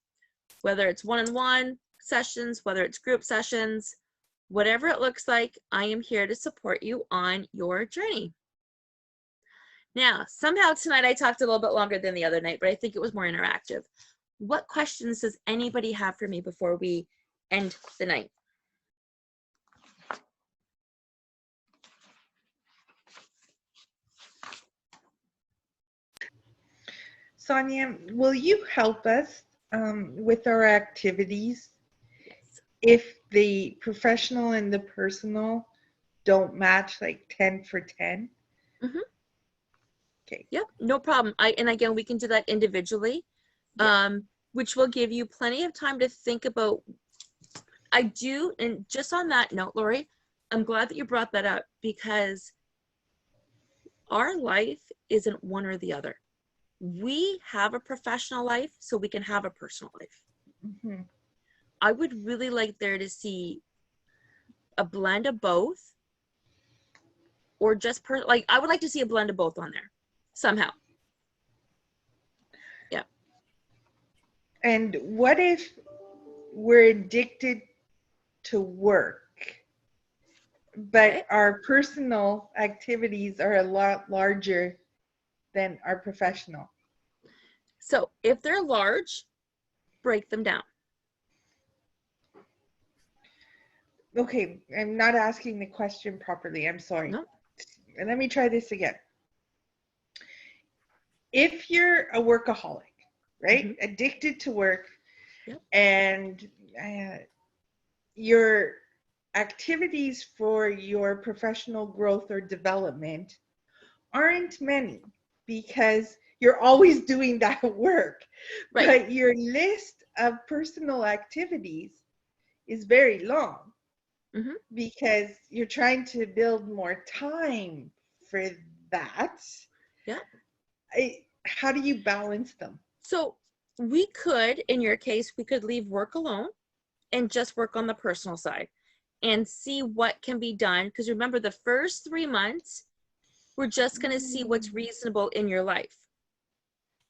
Whether it's one-on-one sessions, whether it's group sessions, whatever it looks like, I am here to support you on your journey. Now, somehow tonight I talked a little bit longer than the other night, but I think it was more interactive. What questions does anybody have for me before we end the night? Sonia, will you help us with our activities if the professional and the personal don't match, like 10 for 10? Mm-hmm. Okay. Yep, no problem. And again, we can do that individually, which will give you plenty of time to think about. I do, and just on that note, Lori, I'm glad that you brought that up because our life isn't one or the other. We have a professional life so we can have a personal life. Mm-hmm. I would really like there to see a blend of both, or just like I would like to see a blend of both on there somehow. Yeah. And what if we're addicted to work, but our personal activities are a lot larger than our professional? So if they're large, break them down. Okay, I'm not asking the question properly. I'm sorry. No. And let me try this again. If you're a workaholic, right? Mm-hmm. Addicted to work, Yep. and your activities for your professional growth or development aren't many because you're always doing that work. Right. But your list of personal activities is very long. Mm-hmm. Because you're trying to build more time for that. Yeah. How do you balance them? So we could, in your case, we could leave work alone and just work on the personal side and see what can be done. Because remember, the first 3 months, we're just going to see what's reasonable in your life.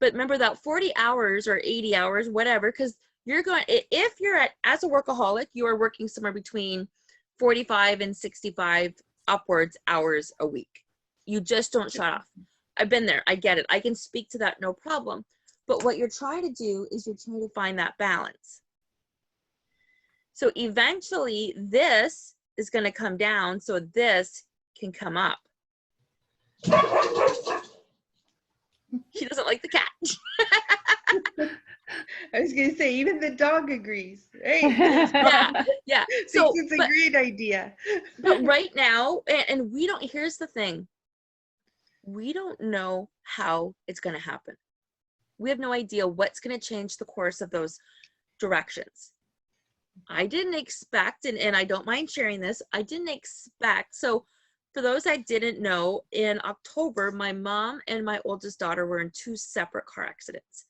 But remember that 40 hours or 80 hours, whatever, because you're going, if you're as a workaholic, you are working somewhere between 45 and 65 upwards hours a week. You just don't shut off. I've been there. I get it. I can speak to that, no problem. But what you're trying to do is you're trying to find that balance. So eventually this is going to come down so this can come up. She doesn't like the cat. I was going to say, even the dog agrees, right? Yeah. So it's a great idea. But right now, and we don't, here's the thing. We don't know how it's going to happen. We have no idea what's going to change the course of those directions. I didn't expect, and I don't mind sharing this, I didn't expect. So for those that didn't know, in October, my mom and my oldest daughter were in 2 separate car accidents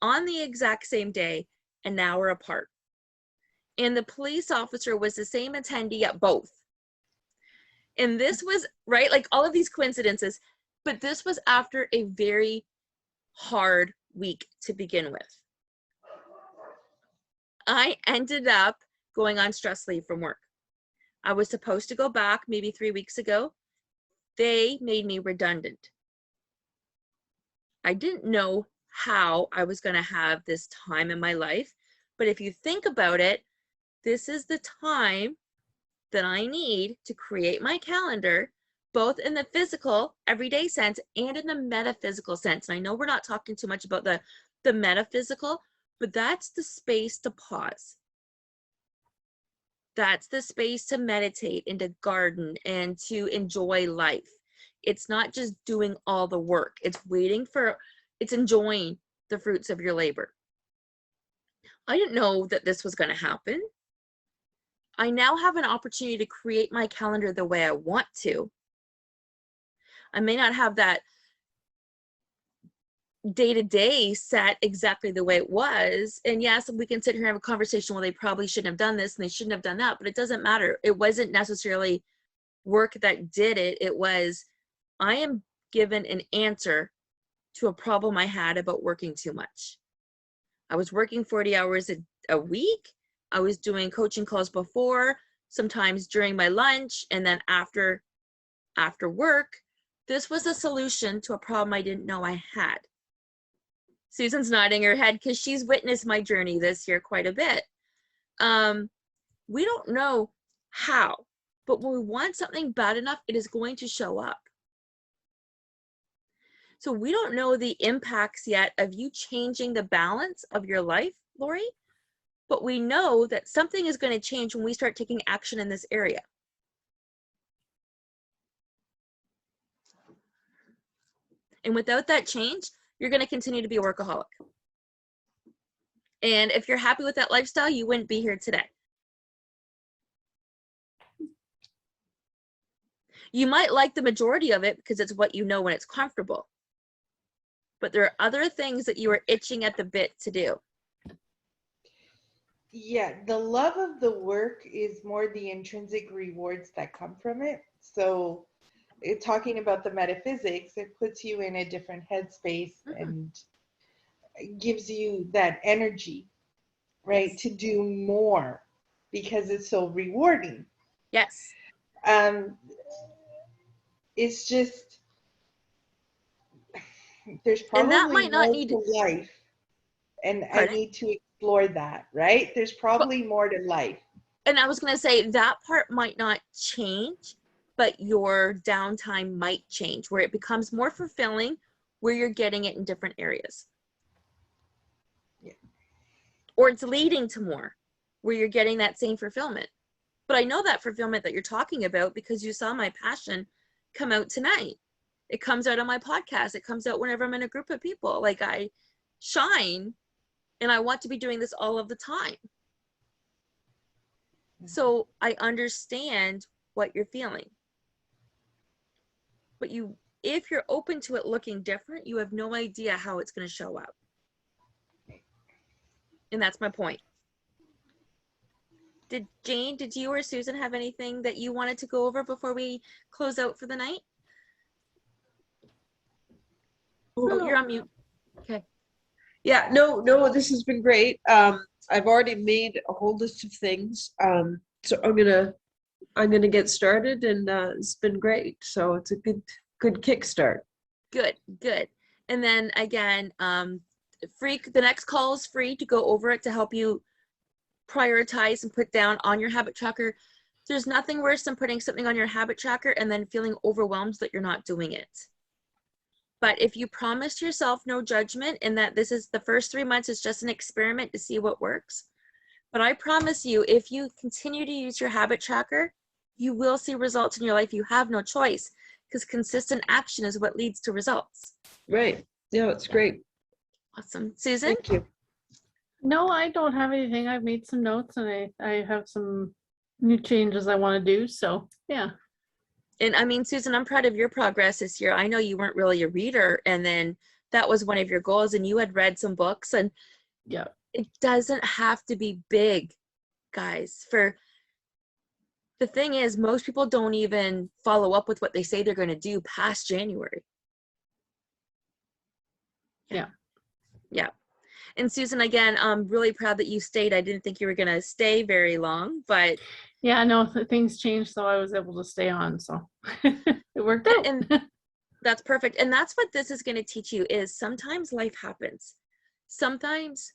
on the exact same day, an hour apart. And the police officer was the same attendee at both. And this was, right, like all of these coincidences. But this was after a very hard week to begin with. I ended up going on stress leave from work. I was supposed to go back maybe 3 weeks ago. They made me redundant. I didn't know how I was going to have this time in my life. But if you think about it, this is the time that I need to create my calendar, both in the physical, everyday sense and in the metaphysical sense. And I know we're not talking too much about the metaphysical, but that's the space to pause. That's the space to meditate and to garden and to enjoy life. It's not just doing all the work. It's enjoying the fruits of your labor. I didn't know that this was going to happen. I now have an opportunity to create my calendar the way I want to. I may not have that day-to-day set exactly the way it was. And yes, we can sit here and have a conversation, well, they probably shouldn't have done this and they shouldn't have done that, but it doesn't matter. It wasn't necessarily work that did it. It was, I am given an answer to a problem I had about working too much. I was working 40 hours a week. I was doing coaching calls before, sometimes during my lunch, and then after work. This was a solution to a problem I didn't know I had. Susan's nodding her head because she's witnessed my journey this year quite a bit. We don't know how, but when we want something bad enough, it is going to show up. So we don't know the impacts yet of you changing the balance of your life, Lori, but we know that something is going to change when we start taking action in this area. And without that change, you're going to continue to be a workaholic. And if you're happy with that lifestyle, you wouldn't be here today. You might like the majority of it because it's what you know when it's comfortable. But there are other things that you are itching at the bit to do. Yeah, the love of the work is more the intrinsic rewards that come from it. So talking about the metaphysics, it puts you in a different headspace and gives you that energy, right, Yes. to do more because it's so rewarding. Yes. It's just, there's And that probably might not more need to life, and I pardon? need to explore that, right? There's probably more to life. And I was going to say that part might not change, but your downtime might change where it becomes more fulfilling, where you're getting it in different areas. Yeah. Or it's leading to more where you're getting that same fulfillment. But I know that fulfillment that you're talking about because you saw my passion come out tonight. It comes out on my podcast. It comes out whenever I'm in a group of people. Like, I shine and I want to be doing this all of the time. So I understand what you're feeling. But if you're open to it looking different, you have no idea how it's going to show up. And that's my point. Jane, did you or Susan have anything that you wanted to go over before we close out for the night? Oh, you're on mute. Okay. Yeah, no, this has been great. I've already made a whole list of things. So I'm gonna get started, and it's been great. So it's a good kickstart. Good. And then again, the next call is free to go over it to help you prioritize and put down on your habit tracker. There's nothing worse than putting something on your habit tracker and then feeling overwhelmed that you're not doing it. But if you promise yourself no judgment and that this is the first 3 months is just an experiment to see what works. But I promise you, if you continue to use your habit tracker, you will see results in your life. You have no choice because consistent action is what leads to results. Right. Yeah, it's great. Awesome. Susan? Thank you. No, I don't have anything. I've made some notes and I have some new changes I want to do. So yeah. And I mean, Susan, I'm proud of your progress this year. I know you weren't really a reader, and then that was one of your goals, and you had read some books, and Yeah. it doesn't have to be big, guys. The thing is, most people don't even follow up with what they say they're going to do past January. And Susan, again, I'm really proud that you stayed. I didn't think you were going to stay very long, but Yeah, no, things changed, so I was able to stay on. So it worked out. and that's perfect. And that's what this is going to teach you is sometimes life happens. Sometimes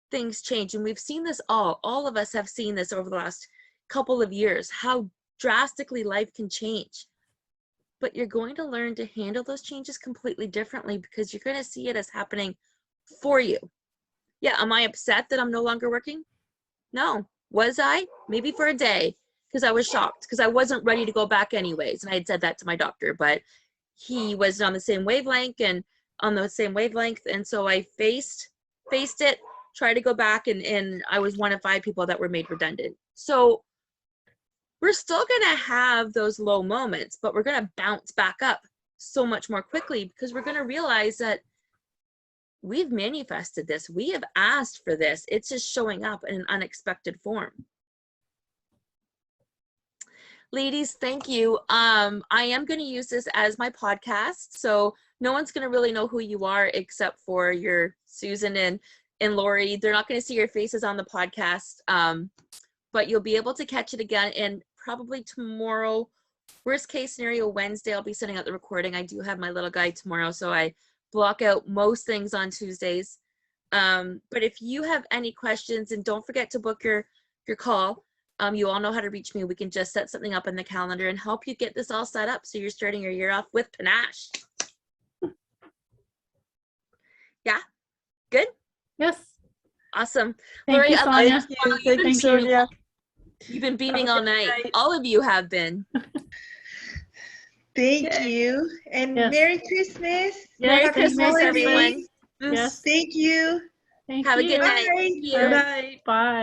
things change. And we've seen this all of us have seen this over the last couple of years, how drastically life can change. But you're going to learn to handle those changes completely differently because you're going to see it as happening for you. Yeah, am I upset that I'm no longer working? No. Was I? Maybe for a day because I was shocked because I wasn't ready to go back anyways. And I had said that to my doctor, but he was on the same wavelength and so I faced it, tried to go back, and I was one of 5 people that were made redundant. So we're still going to have those low moments, but we're going to bounce back up so much more quickly because we're going to realize that we've manifested this. We have asked for this. It's just showing up in an unexpected form. Ladies, thank you. I am going to use this as my podcast, so no one's going to really know who you are except for your Susan and Lori. They're not going to see your faces on the podcast, but you'll be able to catch it again, and probably tomorrow, worst case scenario, Wednesday, I'll be sending out the recording. I do have my little guy tomorrow, so I block out most things on Tuesdays. But if you have any questions, and don't forget to book your call. You all know how to reach me. We can just set something up in the calendar and help you get this all set up so you're starting your year off with panache. Yeah? Good? Yes. Awesome. Thank Lori, you, I love Sonia. you. Thank you, Sonia. You've been beaming all night. night. All of you have been. Thank Okay. you. And Yes. Merry Christmas. Merry Yes, Christmas, holidays. everyone. Yes. Thank you. Thank Have a you. good night. Bye. Thank you. Good night. Bye.